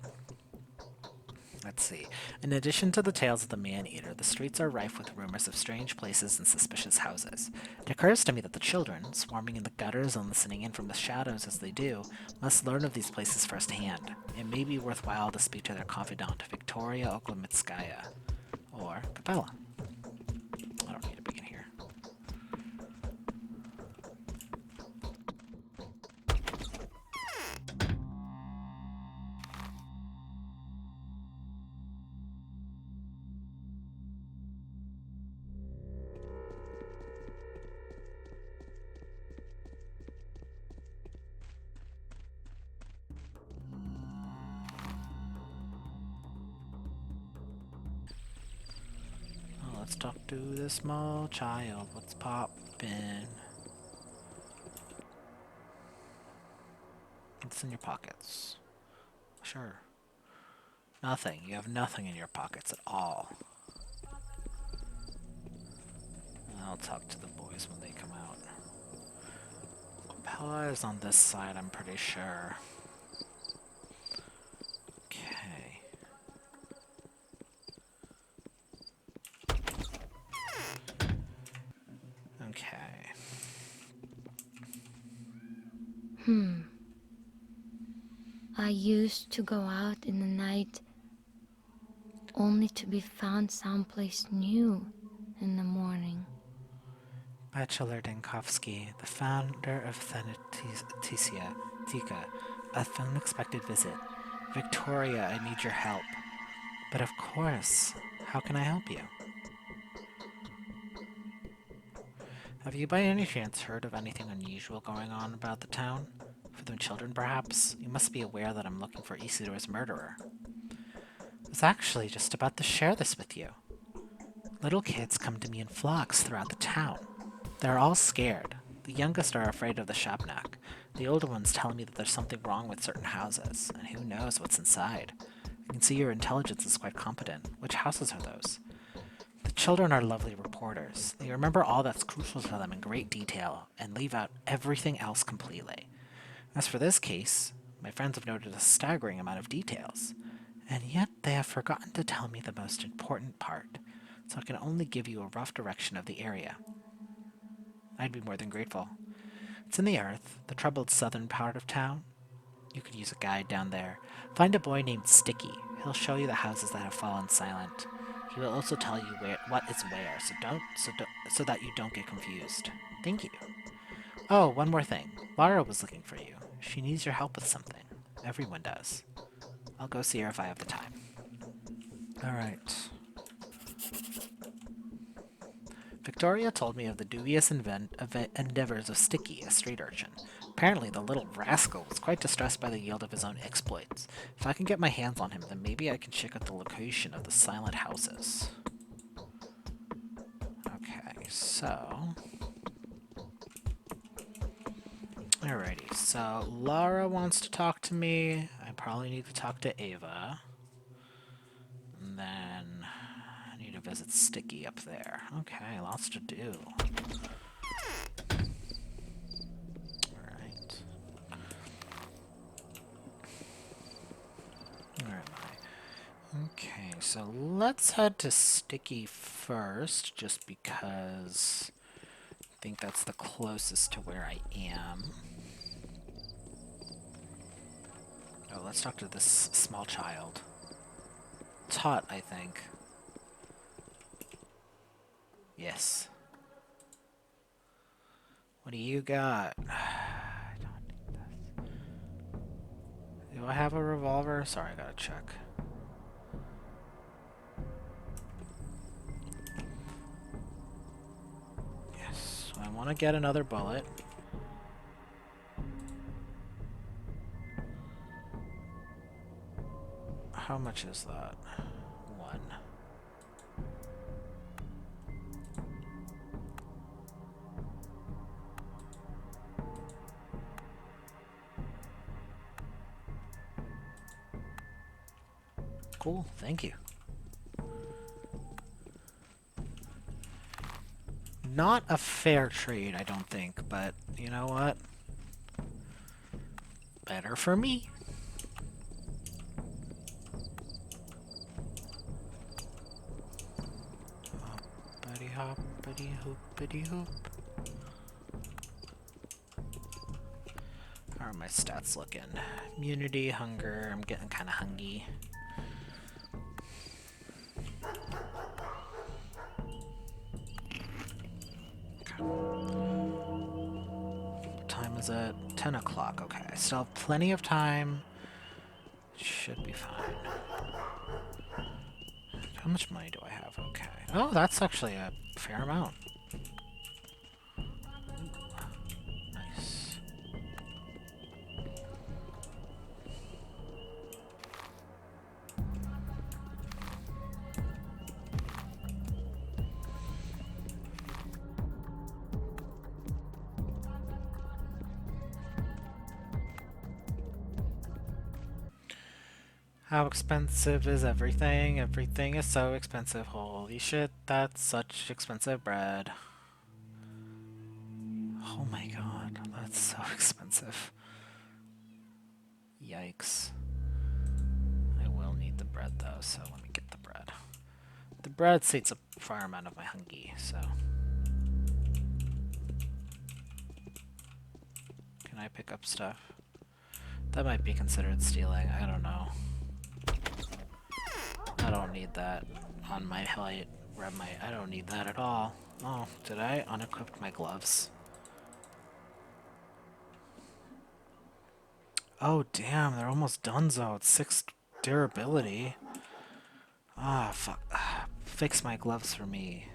Let's see. In addition to the tales of the man-eater, the streets are rife with rumors of strange places and suspicious houses. It occurs to me that the children, swarming in the gutters and listening in from the shadows as they do, must learn of these places firsthand. It may be worthwhile to speak to their confidant, Victoria Oglomitskaya. Or Capella. I don't need to begin here. Let's talk to the small child. What's poppin'? What's in your pockets? Sure. Nothing. You have nothing in your pockets at all. I'll talk to the boys when they come out. Capella is on this side, I'm pretty sure. Okay. Okay. I used to go out in the night only to be found someplace new in the morning. Bachelor Dankovsky, the founder of Thanatesia, Tika, a unexpected visit. Victoria, I need your help. But of course, how can I help you? Have you by any chance heard of anything unusual going on about the town? For the children, perhaps? You must be aware that I'm looking for Isidor's murderer. I was actually just about to share this with you. Little kids come to me in flocks throughout the town. They're all scared. The youngest are afraid of the Shabnak. The older ones tell me that there's something wrong with certain houses, and who knows what's inside. I can see your intelligence is quite competent. Which houses are those? The children are lovely reporters. They remember all that's crucial to them in great detail, and leave out everything else completely. As for this case, my friends have noted a staggering amount of details, and yet they have forgotten to tell me the most important part, so I can only give you a rough direction of the area. I'd be more than grateful. It's in the earth, the troubled southern part of town. You could use a guide down there. Find a boy named Sticky. He'll show you the houses that have fallen silent. He will also tell you what is where, so that you don't get confused. Thank you. Oh, one more thing. Lara was looking for you. She needs your help with something. Everyone does. I'll go see her if I have the time. Alright. Victoria told me of the dubious endeavors of Sticky, a street urchin. Apparently, the little rascal was quite distressed by the yield of his own exploits. If I can get my hands on him, then maybe I can check out the location of the silent houses. Okay, so... Alrighty, so Lara wants to talk to me. I probably need to talk to Ava. And then I need to visit Sticky up there. Okay, lots to do. Alright. Where am I? Okay, so let's head to Sticky first, just because I think that's the closest to where I am. Oh, let's talk to this small child. Tot, I think. Yes. What do you got? I don't need this. Do I have a revolver? Sorry, I gotta check. Yes, so I want to get another bullet. How much is that? 1. Cool, thank you. Not a fair trade, I don't think, but you know what? Better for me. Hoppity hoppity hoopity hoop. How are my stats looking? Immunity, hunger, I'm getting kind of hungry. What time is it? 10 o'clock. Okay, I still have plenty of time. Should be fine. How much money do I have? Okay. Oh, that's actually a fair amount. Nice. How expensive is everything? Everything is so expensive. Holy shit, that's such expensive bread. Oh my god, that's so expensive. Yikes. I will need the bread though, so let me get the bread. The bread sates a fair amount of my hunger, so... Can I pick up stuff? That might be considered stealing. I don't know. I don't need that on my height. I don't need that at all. Oh, did I unequip my gloves? Oh, damn, they're almost donezo. It's 6 durability. Ah, fuck. Fix my gloves for me.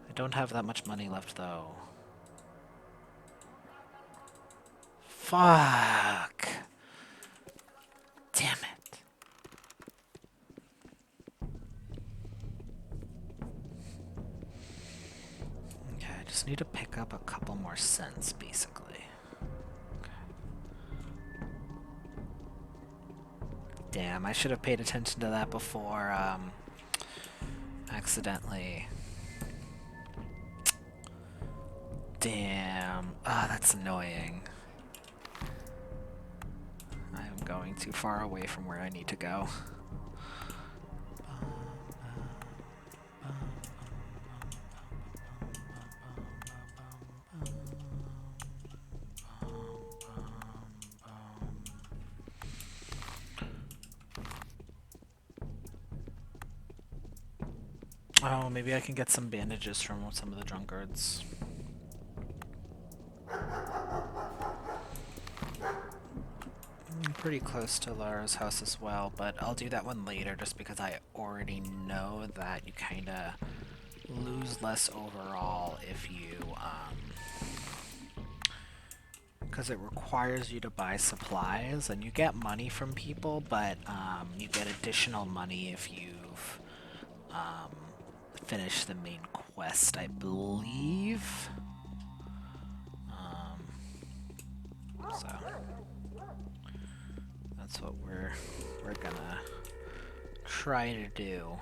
I don't have that much money left, though. Fuck. Damn it. Okay, I just need to pick up a couple more cents, basically. Damn, I should have paid attention to that before, accidentally. Damn. Ah, that's annoying. I am going too far away from where I need to go. Oh, maybe I can get some bandages from some of the drunkards. I'm pretty close to Lara's house as well, but I'll do that one later just because I already know that you kinda lose less overall if you, because it requires you to buy supplies, and you get money from people, but you get additional money if you've finished the main quest, I believe. So that's what we're gonna try to do.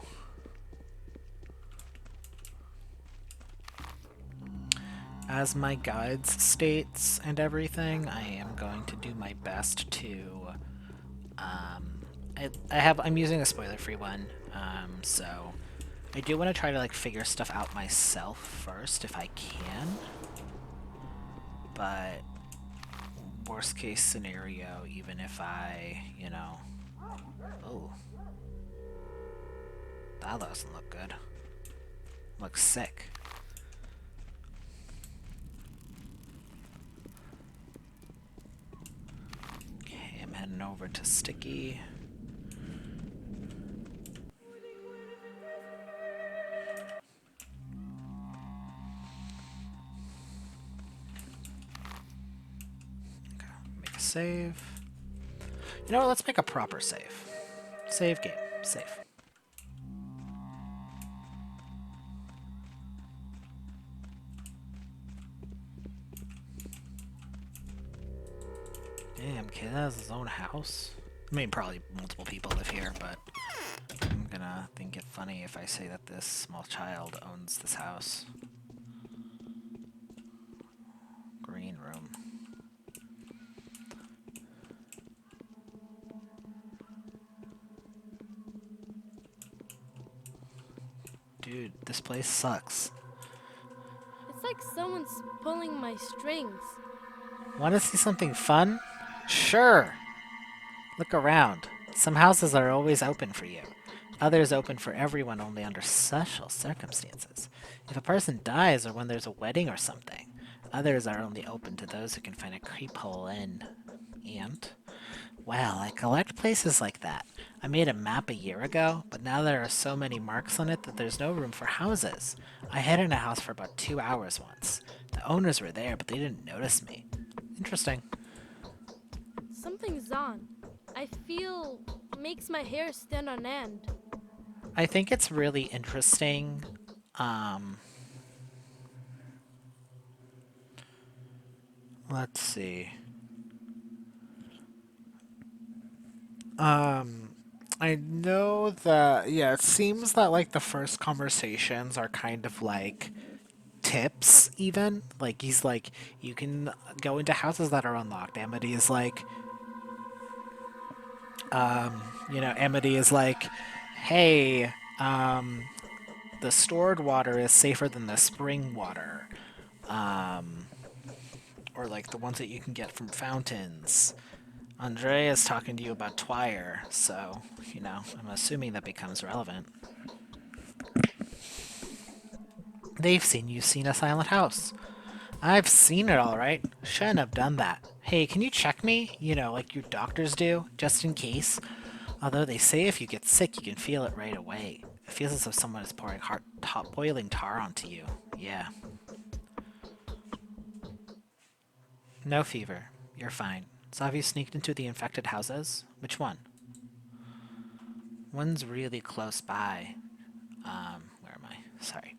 As my guides states and everything, I am going to do my best to I'm using a spoiler-free one, so I do want to try to like figure stuff out myself first if I can. But worst case scenario, even if I, you know, oh, that doesn't look good. Looks sick. Okay, I'm heading over to Sticky. Make a save. You know what, let's make a proper save. Save game. Save. Damn, kid has his own house. I mean, probably multiple people live here, but I'm gonna think it funny if I say that this small child owns this house. Green room. Dude, this place sucks. It's like someone's pulling my strings. Want to see something fun? Sure! Look around. Some houses are always open for you. Others open for everyone only under special circumstances. If a person dies or when there's a wedding or something. Others are only open to those who can find a creep hole in. And? Well, I collect places like that. I made a map a year ago, but now there are so many marks on it that there's no room for houses. I hid in a house for about 2 hours once. The owners were there, but they didn't notice me. Interesting. Something's on. I feel makes my hair stand on end. I think it's really interesting. Let's see. I know that, yeah, it seems that, like, the first conversations are kind of, like, tips, even. Like, he's like, you can go into houses that are unlocked. Amity is like, Amity is like, hey, the stored water is safer than the spring water. or like the ones that you can get from fountains. Andrea's talking to you about Twire, so, you know, I'm assuming that becomes relevant. They've seen a silent house. I've seen it all right. Shouldn't have done that. Hey, can you check me? You know, like your doctors do, just in case. Although they say if you get sick, you can feel it right away. It feels as though someone is pouring hot boiling tar onto you. Yeah. No fever. You're fine. So have you sneaked into the infected houses? Which one? One's really close by. Where am I? Sorry.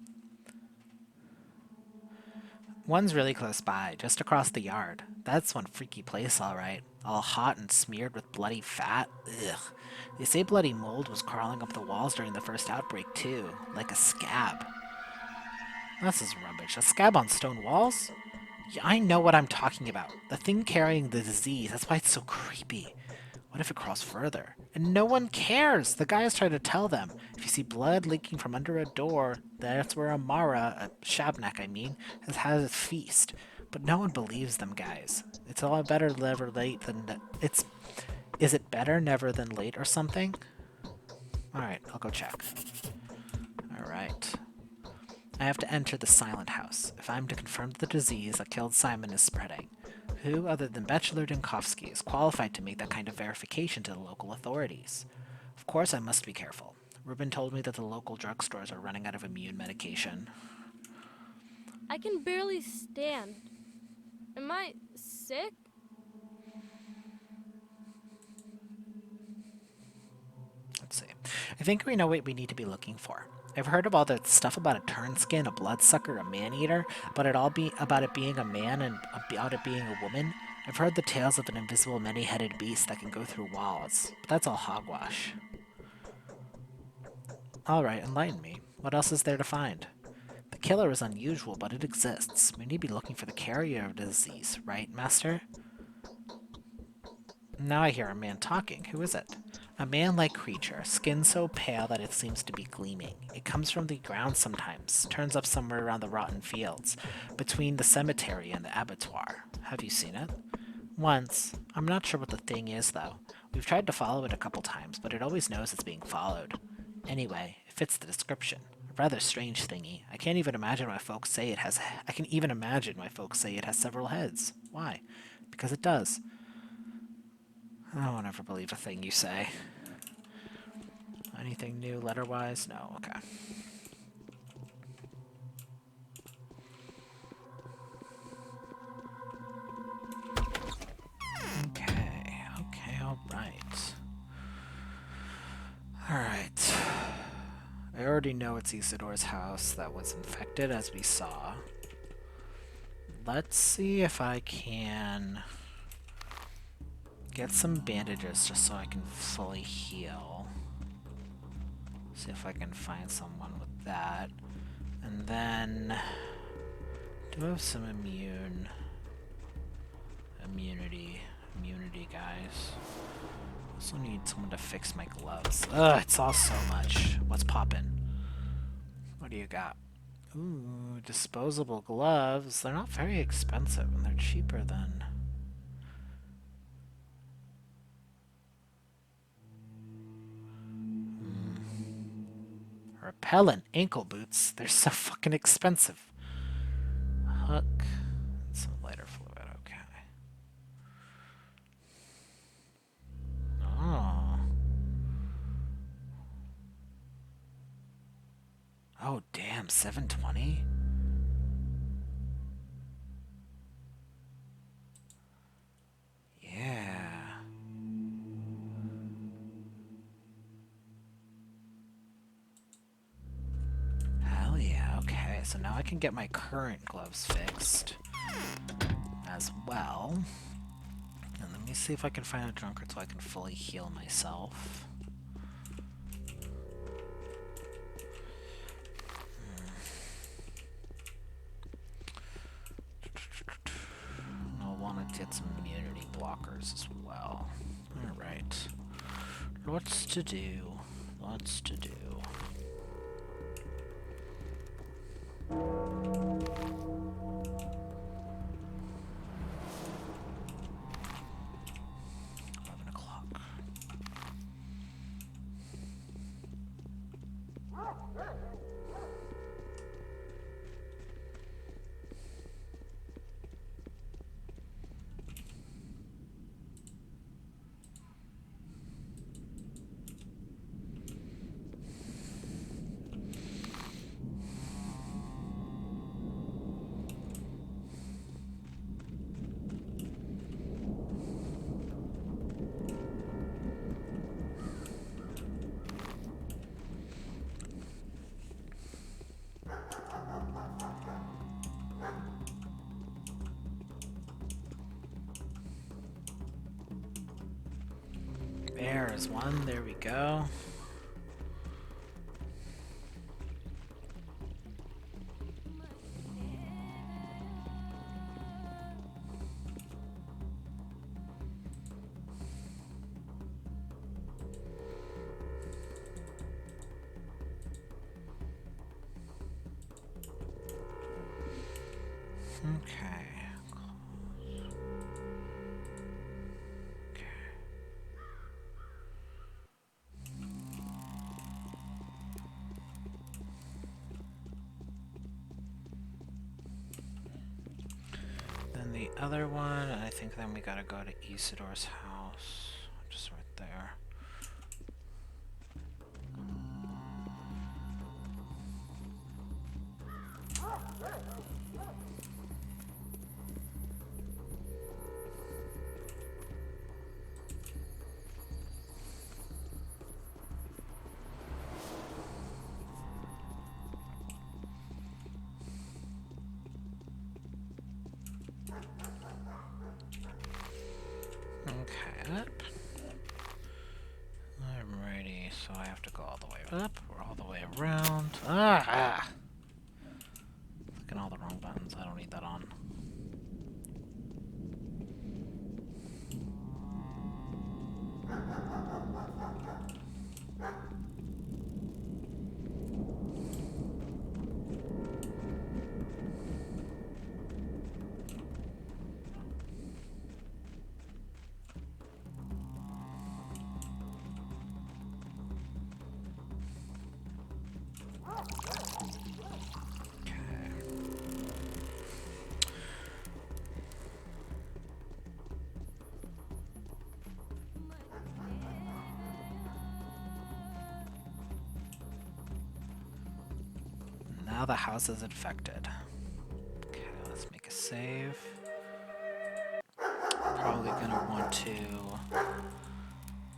One's really close by, just across the yard. That's one freaky place, all right. All hot and smeared with bloody fat. Ugh. They say bloody mold was crawling up the walls during the first outbreak, too. Like a scab. This is rubbish. A scab on stone walls? Yeah, I know what I'm talking about. The thing carrying the disease. That's why it's so creepy. What if it crawls further? And no one cares! The guys try to tell them. If you see blood leaking from under a door, that's where Amara, Shabnak I mean, has had his feast. But no one believes them guys. It's a lot better never late than... Is it better never than late or something? Alright, I'll go check. Alright. I have to enter the silent house if I'm to confirm the disease that killed Simon is spreading. Who, other than Bachelor Dinkovsky, is qualified to make that kind of verification to the local authorities? Of course I must be careful. Ruben told me that the local drugstores are running out of immune medication. I can barely stand. Am I sick? Let's see. I think we know what we need to be looking for. I've heard of all that stuff about a turnskin, a bloodsucker, a man-eater, but about it being a man and about it being a woman. I've heard the tales of an invisible many-headed beast that can go through walls, but that's all hogwash. Alright, enlighten me. What else is there to find? The killer is unusual, but it exists. We need to be looking for the carrier of the disease, right, Master? Now I hear a man talking. Who is it? A man-like creature, skin so pale that it seems to be gleaming. It comes from the ground sometimes, turns up somewhere around the rotten fields, between the cemetery and the abattoir. Have you seen it? Once. I'm not sure what the thing is, though. We've tried to follow it a couple times, but it always knows it's being followed. Anyway, it fits the description. A rather strange thingy. I can even imagine why folks say it has several heads. Why? Because it does. I won't ever believe a thing you say. Anything new letter-wise? No, okay. Okay, alright. Alright. I already know it's Isidore's house that was infected, as we saw. Let's see if I can get some bandages just so I can fully heal. See if I can find someone with that. And then do have some immunity guys. Also need someone to fix my gloves. Ugh, it's all so much. What's poppin'? What do you got? Ooh, disposable gloves. They're not very expensive and they're cheaper than... Repellent ankle boots. They're so fucking expensive. Hook. And some lighter fluid. Okay. Oh. Oh, damn. 720? Yeah. Hell yeah, okay, so now I can get my current gloves fixed as well. And let me see if I can find a drunkard so I can fully heal myself. I'll want to get some immunity blockers as well. Alright. Lots to do. Lots to do. There's one. There we go. Okay. Then the other one, I think then we gotta go to Isidore's house. Just right there. Okay, up. I'm ready, so I have to go all the way up, or all the way around. Ah! Clicking all the wrong buttons, I don't need that on. Now the house is infected. Okay, let's make a save. Probably gonna want to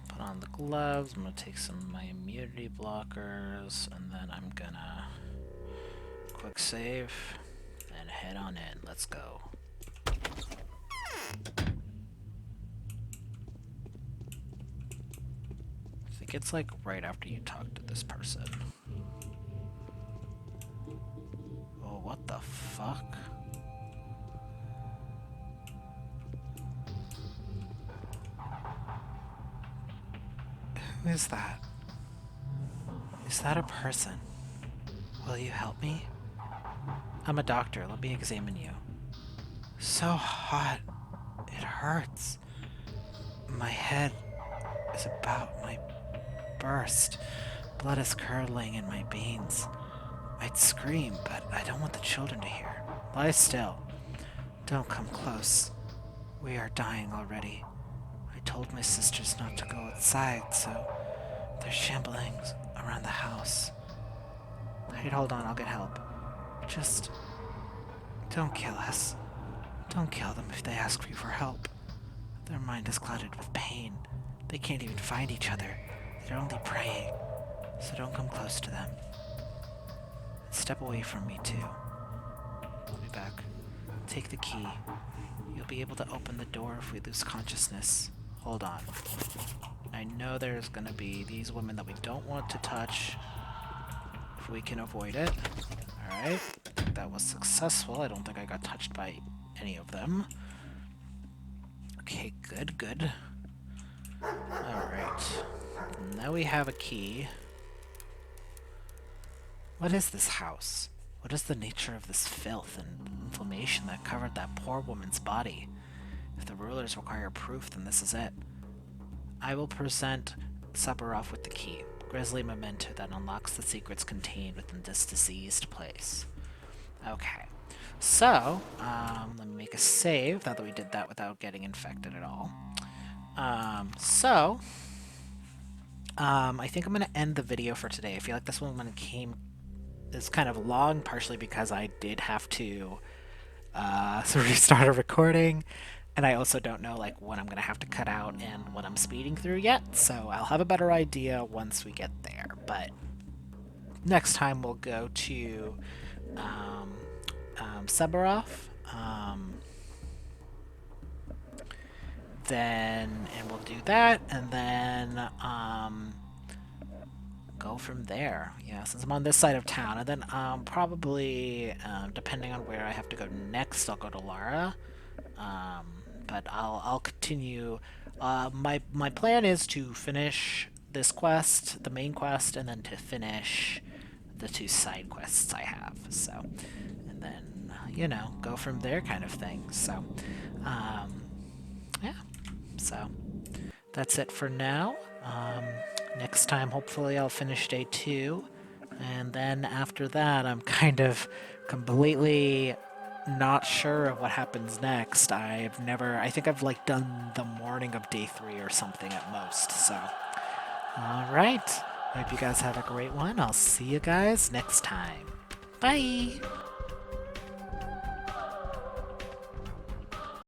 put on the gloves. I'm gonna take some of my immunity blockers, and then I'm gonna quick save and head on in. Let's go. I think it's like right after you talk to this person. Oh, what the fuck? Who is that? Is that a person? Will you help me? I'm a doctor. Let me examine you. So hot. It hurts. My head is about my burst. Blood is curdling in my veins. I'd scream, but I don't want the children to hear. Lie still. Don't come close. We are dying already. I told my sisters not to go outside, so they're shambling around the house. Hey, hold on, I'll get help. Just don't kill us. Don't kill them if they ask you for help. Their mind is clouded with pain. They can't even find each other. They're only praying. So don't come close to them. Step away from me, too. I'll be back. Take the key. You'll be able to open the door if we lose consciousness. Hold on. I know there's gonna be these women that we don't want to touch. If we can avoid it. Alright. I think that was successful. I don't think I got touched by any of them. Okay, good, good. Alright. Now we have a key. What is this house? What is the nature of this filth and inflammation that covered that poor woman's body? If the rulers require proof, then this is it. I will present Saparov with the key. Grisly memento that unlocks the secrets contained within this diseased place. Okay. So, let me make a save, now that we did that without getting infected at all. I think I'm going to end the video for today. I feel like this one is kind of long, partially because I did have to restart a recording, and I also don't know like what I'm going to have to cut out and what I'm speeding through yet, so I'll have a better idea once we get there. But next time we'll go to Seborov, and we'll do that, and then go from there. Yeah, since I'm on this side of town, and then probably depending on where I have to go next, I'll go to Lara. But I'll continue. My plan is to finish this quest, the main quest, and then to finish the 2 side quests I have. So, and then go from there, kind of thing. So, yeah. So that's it for now. Next time, hopefully, I'll finish day 2, and then after that, I'm kind of completely not sure of what happens next. I think I've like done the morning of day 3 or something at most. So, all right. Hope you guys have a great one. I'll see you guys next time. Bye.